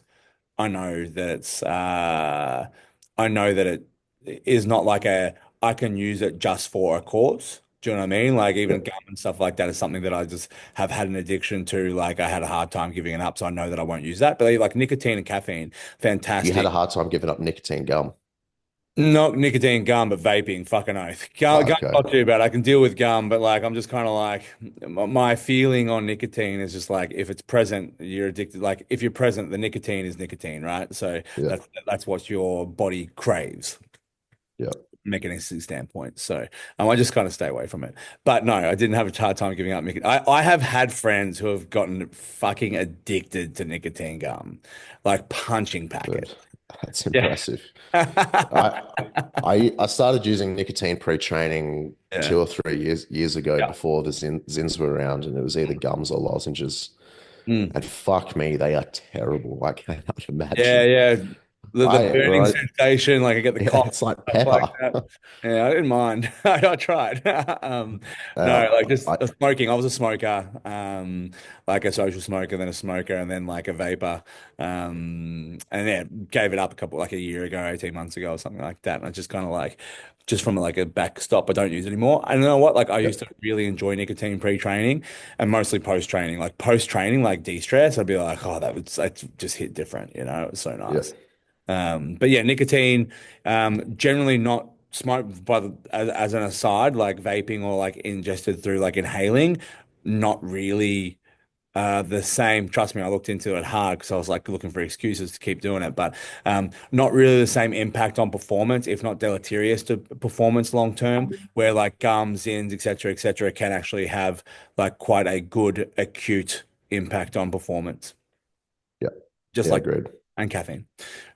I know that I know that it is not like a I can use it just for a cause. Do you know what I mean? Like Yeah. even gum and stuff like that is something that I just have had an addiction to. Like I had a hard time giving it up, so I know that I won't use that. But like nicotine and caffeine, You had fantastic. a hard time giving up nicotine gum. Not nicotine gum, but vaping. Fucking oath. Oh, Gum's okay. not too bad. I can deal with gum, but like I'm just kind of like my feeling on nicotine is just like if it's present, you're addicted. Like if you're present, the nicotine is nicotine, right? So Yeah. that's what your body craves, Yeah. mechanistic standpoint. So I just kind of stay away from it. But no, I didn't have a hard time giving up nicotine. I have had friends who have gotten fucking addicted to nicotine gum, like punching packet. Good. That's Yeah. impressive. I I started using nicotine pre-training Yeah. 2 or 3 years ago Yeah. before the Zins were around, and it was either gums or lozenges. Mm. And fuck me, they are terrible. I cannot Yeah, imagine. yeah. The I burning right, sensation, like I get the yeah, cough, it's like stuff like pepper. that. Yeah, I didn't mind. I tried. No, like just I smoking. I was a smoker, like a social smoker, then a smoker, and then like a vapor. And yeah, gave it up like a year ago, 18 months ago, or something like that. And I just kind of like, just from like a backstop, I don't use it anymore. And you know what? Like I yeah, used to really enjoy nicotine pre-training and mostly post-training. Like post-training, like de-stress, I'd be like, oh, that just hit different, It was so yeah. nice. But yeah, nicotine, generally not smoked as an aside, like vaping or like ingested through like inhaling, not really The same. Trust me, I looked into it hard because I was like looking for excuses to keep doing it, but not really the same impact on performance, if not deleterious to performance long term, where like gums, zins, et cetera, can actually have like quite a good acute impact on performance, Yeah. just Yeah, like agreed. and caffeine.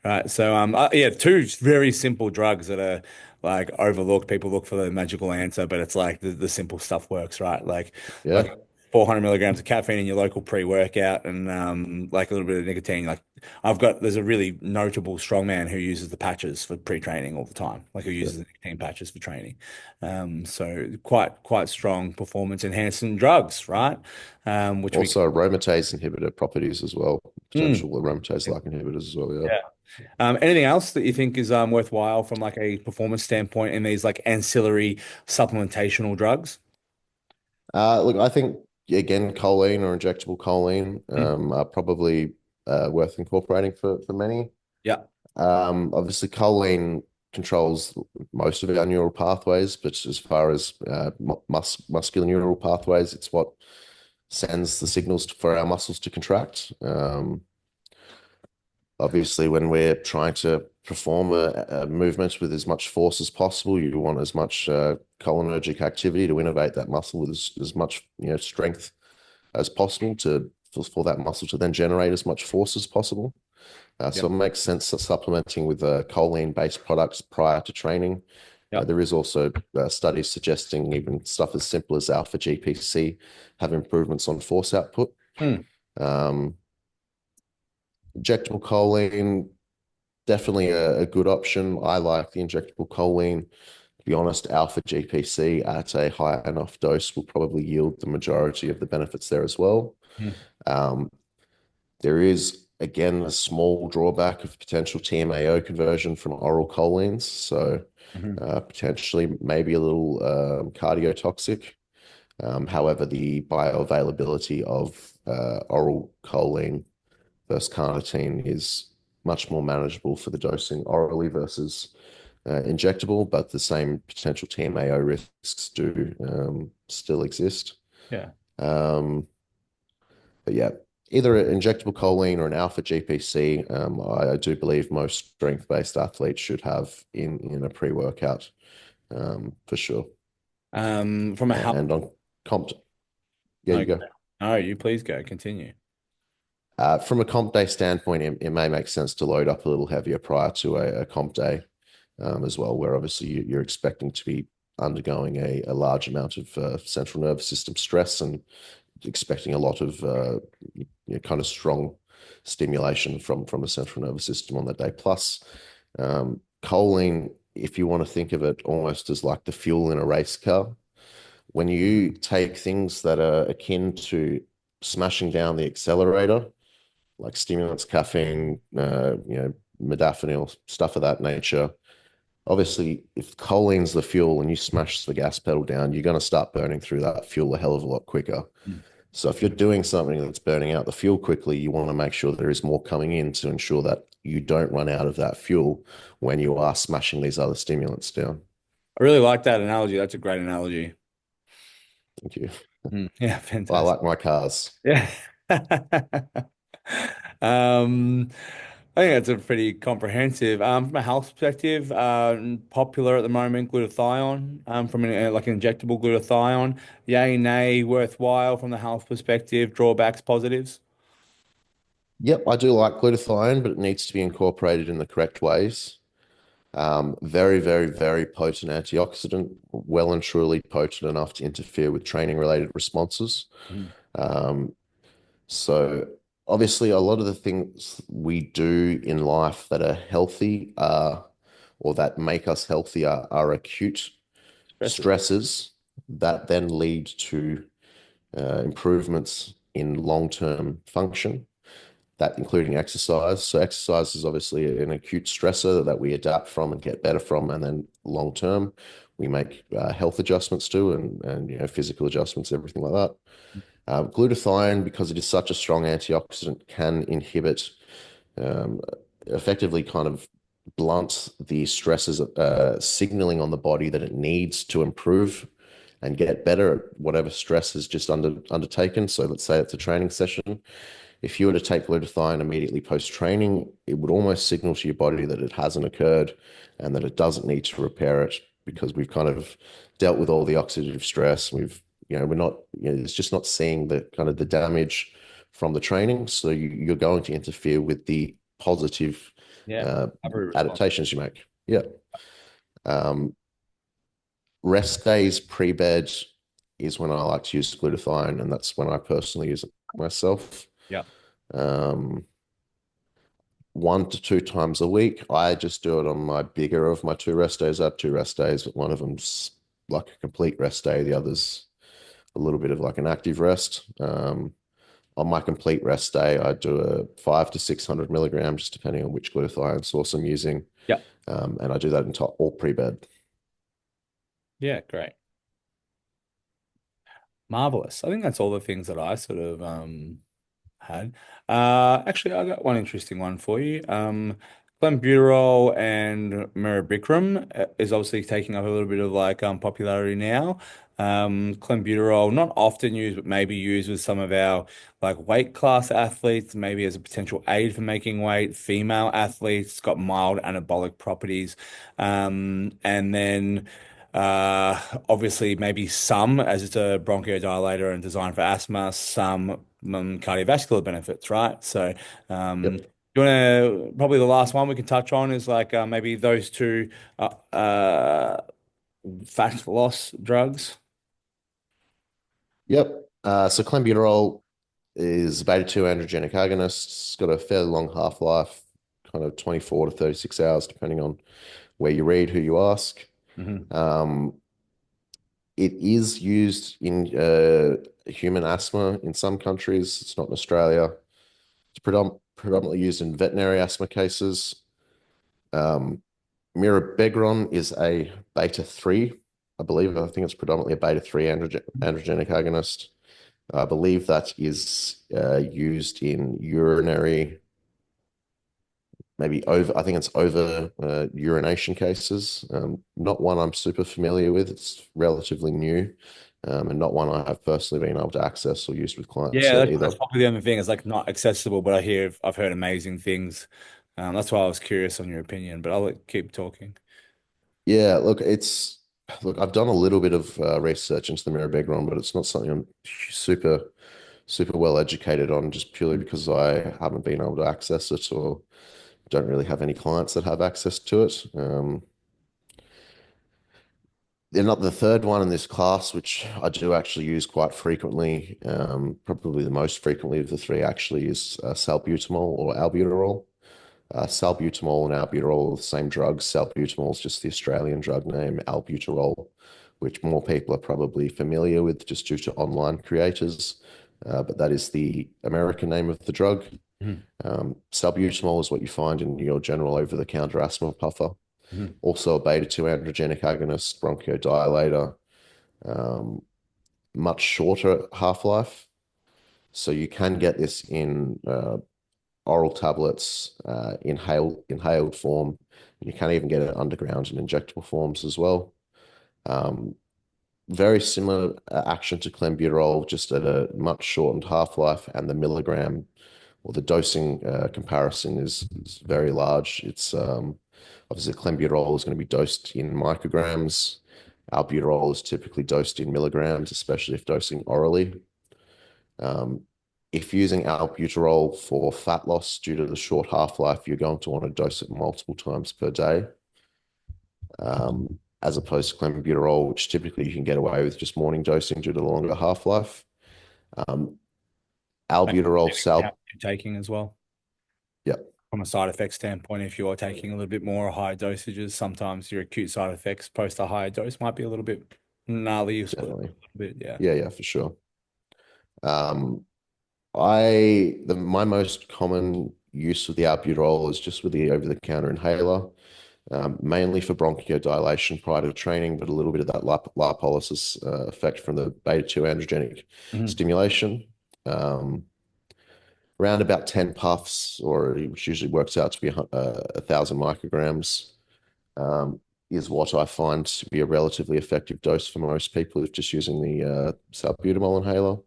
Right. So yeah, two very simple drugs that are like overlooked. People look for the magical answer, but it's like the simple stuff works, right? Like Yeah. 400 milligrams of caffeine in your local pre-workout and like a little bit of nicotine. Like there's a really notable strongman who uses the patches for pre-training all the time, like who Yeah. uses the nicotine patches for training. So quite strong performance enhancing drugs, right? Which we Also, aromatase inhibitor properties as well, Mm. potential aromatase-like inhibitors as well. Yeah. Yeah. Anything else that you think is worthwhile from like a performance standpoint in these like ancillary supplementational drugs? Look, I think again, choline or injectable choline Mm. are probably worth incorporating for many. Yeah. Obviously, choline controls most of our neural pathways, but as far as muscular neural pathways, it's what sends the signals for our muscles to contract. Obviously, when we're trying to perform a movement with as much force as possible, you want as much cholinergic activity to innervate that muscle with as much strength as possible for that muscle to then generate as much force as possible. So Yep. it makes sense that supplementing with choline-based products prior to training. Yep. There is also studies suggesting even stuff as simple as alpha GPC have improvements on force output. Mm. Um, Injectable choline, definitely a good option. I like the injectable choline. To be honest, alpha GPC at a high enough dose will probably yield the majority of the benefits there as well. Mm. Um, There is, again, a small drawback of potential TMAO conversion from oral cholines. So Mhm. potentially maybe a little cardiotoxic. However, the bioavailability of oral choline versus carnitine is much more manageable for the dosing orally versus injectable, but the same potential TMAO risks do still exist. Yeah. Um, but yeah, either an injectable choline or an alpha GPC, I do believe most strength-based athletes should have in a pre-workout for sure. From a health. And on comp, yeah, No, you go. no, you please go. Continue. From a comp day standpoint, it may make sense to load up a little heavier prior to a comp day as well, where obviously you're expecting to be undergoing a large amount of central nervous system stress and expecting a lot of kind of strong stimulation from the central nervous system on that day. Plus, choline, if you want to think of it almost as like the fuel in a race car, when you take things that are akin to smashing down the accelerator, like stimulants, caffeine, modafinil, stuff of that nature. Obviously, if choline's the fuel and you smash the gas pedal down, you're going to start burning through that fuel a hell of a lot quicker. Mm. So if you're doing something that's burning out the fuel quickly, you want to make sure there is more coming in to ensure that you don't run out of that fuel when you are smashing these other stimulants down. I really like that analogy. That's a great analogy. Thank you. Yeah, I fantastic. like my cars. Yeah. Um, I think that's a pretty comprehensive. From a health perspective, popular at the moment, glutathione, from like an injectable glutathione. Yay, nay, worthwhile from the health perspective, drawbacks, positives. Yep, I do like glutathione, but it needs to be incorporated in the correct ways. Very, very, very potent antioxidant, well and truly potent enough to interfere with training related responses. Mhm. Um, so obviously a lot of the things we do in life that are healthy or that make us healthier are acute Stresses. stresses that then lead to improvements in long-term function that including exercise. So exercise is obviously an acute stressor that we adapt from and get better from, and then long term we make health adjustments to and physical adjustments, everything like that. Glutathione, because it is such a strong antioxidant, can inhibit um, effectively kind of blunt the stresses signaling on the body that it needs to improve and get better at whatever stress is just undertaken. So let's say it's a training session. If you were to take glutathione immediately post-training, it would almost signal to your body that it hasn't occurred and that it doesn't need to repair it because we've kind of dealt with all the oxidative stress. We're not, it's just not seeing the kind of the damage from the training. So you're going to interfere with the positive Yeah. uh, Recovery response. adaptations you make. Yeah. Um, Rest days pre-bed is when I like to use glutathione, and that's when I personally use it myself. Yeah. Um, 1 to 2 times a week. I just do it on my bigger of my two rest days. I have two rest days, but one of them's like a complete rest day. The other's a little bit of like an active rest. On my complete rest day, I do a 5 to 600 milligrams, just depending on which glutathione source I'm using. Yeah. And I do that until all pre-bed. Yeah. Great. Marvelous. I think that's all the things that I sort of had. Actually, I got one interesting one for you. Clenbuterol and mirabegron is obviously taking up a little bit of like popularity now. Clenbuterol, not often used, but maybe used with some of our like weight class athletes, maybe as a potential aid for making weight. Female athletes, it's got mild anabolic properties. And then obviously, maybe some, as it's a bronchodilator and designed for asthma, some cardiovascular benefits, right? So, Yep. you want to probably the last one we can touch on is like maybe those two fat loss drugs. Yep. So clenbuterol is a beta 2 androgenic agonist. It's got a fairly long half-life, kind of 24 to 36 hours, depending on where you read, who you ask. Hmm. Um, it is used in human asthma in some countries. It's not in Australia. It's predominantly used in veterinary asthma cases. Um, mirabegron is a beta 3, I believe. I think it's predominantly a beta 3 androgenic agonist. I believe that is used in urinary, maybe over, I think it's over urination cases. Not one I'm super familiar with. It's relatively new, and not one I have personally been able to access or use with clients Yeah, yet that's either. probably the only thing. It's like not accessible, but I've heard amazing things. That's why I was curious on your opinion, but keep talking. Yeah, look, I've done a little bit of research into the mirabegron, but it's not something I'm super well educated on, just purely because I haven't been able to access it or don't really have any clients that have access to it. They're not the third one in this class, which I do actually use quite frequently. Probably the most frequently of the three actually is salbutamol or albuterol. Salbutamol and albuterol are the same drugs. Salbutamol is just the Australian drug name, albuterol, which more people are probably familiar with just due to online creators. But that is the American name of the drug. Mhm. Salbutamol is what you find in your general over-the-counter asthma puffer. Mhm. Also a beta 2 androgenic agonist, bronchodilator, um, much shorter half-life. So you can get this in oral tablets, inhaled form. You can even get it underground in injectable forms as well. Um, Very similar action to clenbuterol, just at a much shortened half-life, and the milligram or the dosing comparison is very large. It's obviously clenbuterol is going to be dosed in micrograms. Albuterol is typically dosed in milligrams, especially if dosing orally. Um, if using albuterol for fat loss due to the short half-life, you're going to want to dose it multiple times per day, as opposed to clenbuterol, which typically you can get away with just morning dosing due to the longer half-life. Um, Like, Albuterol, how you're taking as well. yeah, From a side effect standpoint, if you are taking a little bit more high dosages, sometimes your acute side effects post a higher dose might be a little bit gnarly, sort of definitely. a bit, yeah. Yeah, for sure. Um, my most common use of the albuterol is just with the over-the-counter inhaler, mainly for bronchodilation prior to training, but a little bit of that lipolysis effect from the beta 2 androgenic Mhm. stimulation. Um, Around about 10 puffs, or which usually works out to be 1,000 micrograms. is what I find to be a relatively effective dose for most people if just using the salbutamol inhaler.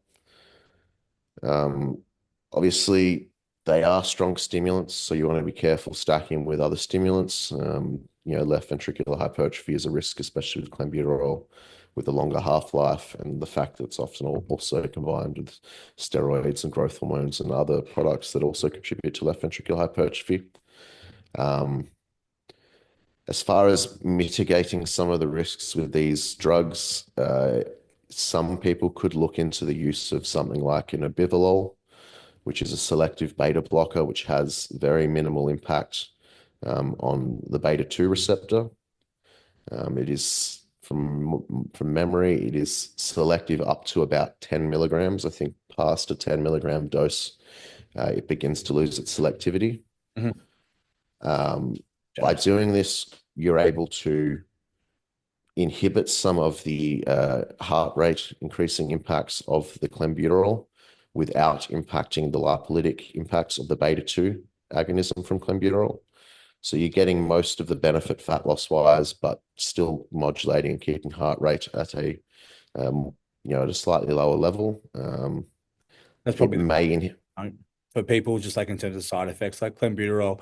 Um, Obviously, they are strong stimulants, so you want to be careful stacking with other stimulants. Left ventricular hypertrophy is a risk, especially with clenbuterol, with a longer half-life, and the fact that it's often also combined with steroids and growth hormones and other products that also contribute to left ventricular hypertrophy. Um, as far as mitigating some of the risks with these drugs, some people could look into the use of something like an abivalol, which is a selective beta blocker, which has very minimal impact on the beta 2 receptor. It is from memory, it is selective up to about 10 milligrams. I think past a 10 milligram dose, it begins to lose its selectivity. Mhm. Um, by Gotcha. doing this, you're able to inhibit some of the heart rate increasing impacts of the clenbuterol without impacting the lipolytic impacts of the beta 2 agonism from clenbuterol. So you're getting most of the benefit fat loss wise, but still modulating and keeping heart rate at um, at a slightly lower level. That's It probably the may in for people, just like in terms of side effects, like clenbuterol,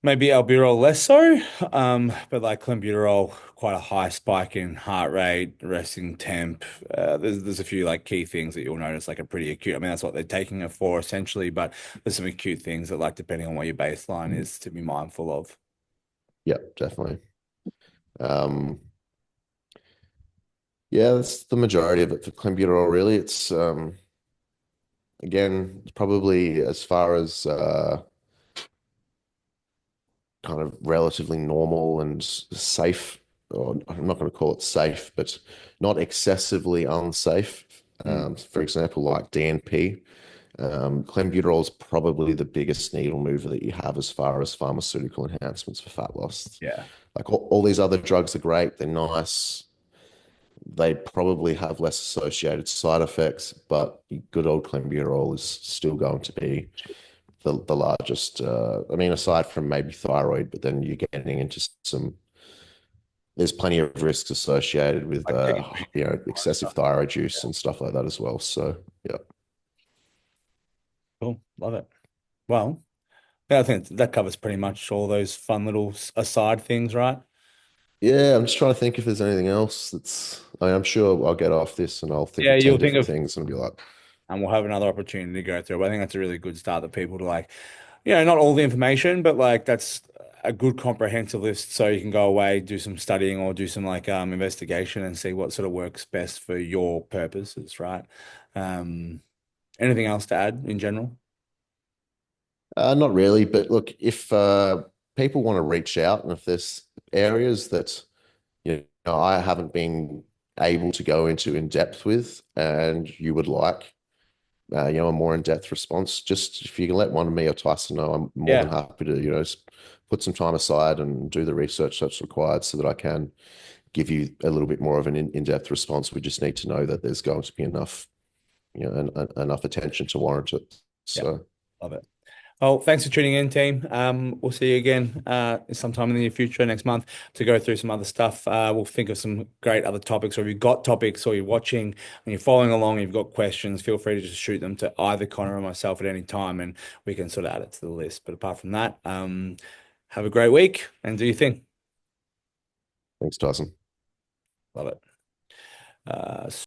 maybe albuterol less so, but like clenbuterol, quite a high spike in heart rate, resting temp. There's a few like key things that you'll notice, like a pretty acute. I mean, that's what they're taking it for essentially, but there's some acute things that, like, depending on what your baseline is, to be mindful of. Yeah, definitely. Um, yeah, that's the majority of it for clenbuterol. Really, it's again probably as far as kind of relatively normal and safe, or I'm not going to call it safe, but not excessively unsafe. Mm. For example, like DNP, clenbuterol is probably the biggest needle mover that you have as far as pharmaceutical enhancements for fat loss. Yeah. Like all these other drugs are great, they're nice, they probably have less associated side effects, but good old clenbuterol is still going to be the largest. I mean, aside from maybe thyroid, but then you're getting into some. There's plenty of risks associated with Like T3 kind of excessive stuff. thyroid use and stuff like that as well. So yeah, Cool. Love it. Well, yeah, I think that covers pretty much all those fun little aside things, right? yeah. I'm just trying to think if there's anything else that's. I mean, I'm sure I'll get off this and I'll think Yeah, of ten you'll think different of, things and be like, and we'll have another opportunity to go through. But I think that's a really good start that people to like, not all the information, but like that's a good comprehensive list so you can go away, do some studying or do some like investigation and see what sort of works best for your purposes, right? Um, Anything else to add in general? not really. But look, if people want to reach out and if there's areas that I haven't been able to go into in depth with, and you would like, a more in-depth response, just if you can let one of me or Tyson know, I'm more than Yeah. happy to, put some time aside and do the research that's required so that I can give you a little bit more of an in-depth response. We just need to know that there's going to be enough, enough attention to warrant it. Yeah. So Love it. Well, thanks for tuning in, team. We'll see you again sometime in the near future, next month, to go through some other stuff. We'll think of some great other topics, or if you've got topics, or you're watching and you're following along, and you've got questions, feel free to just shoot them to either Connor or myself at any time, and we can sort of add it to the list. But apart from that, have a great week and do your thing. thanks, Tyson. Love it.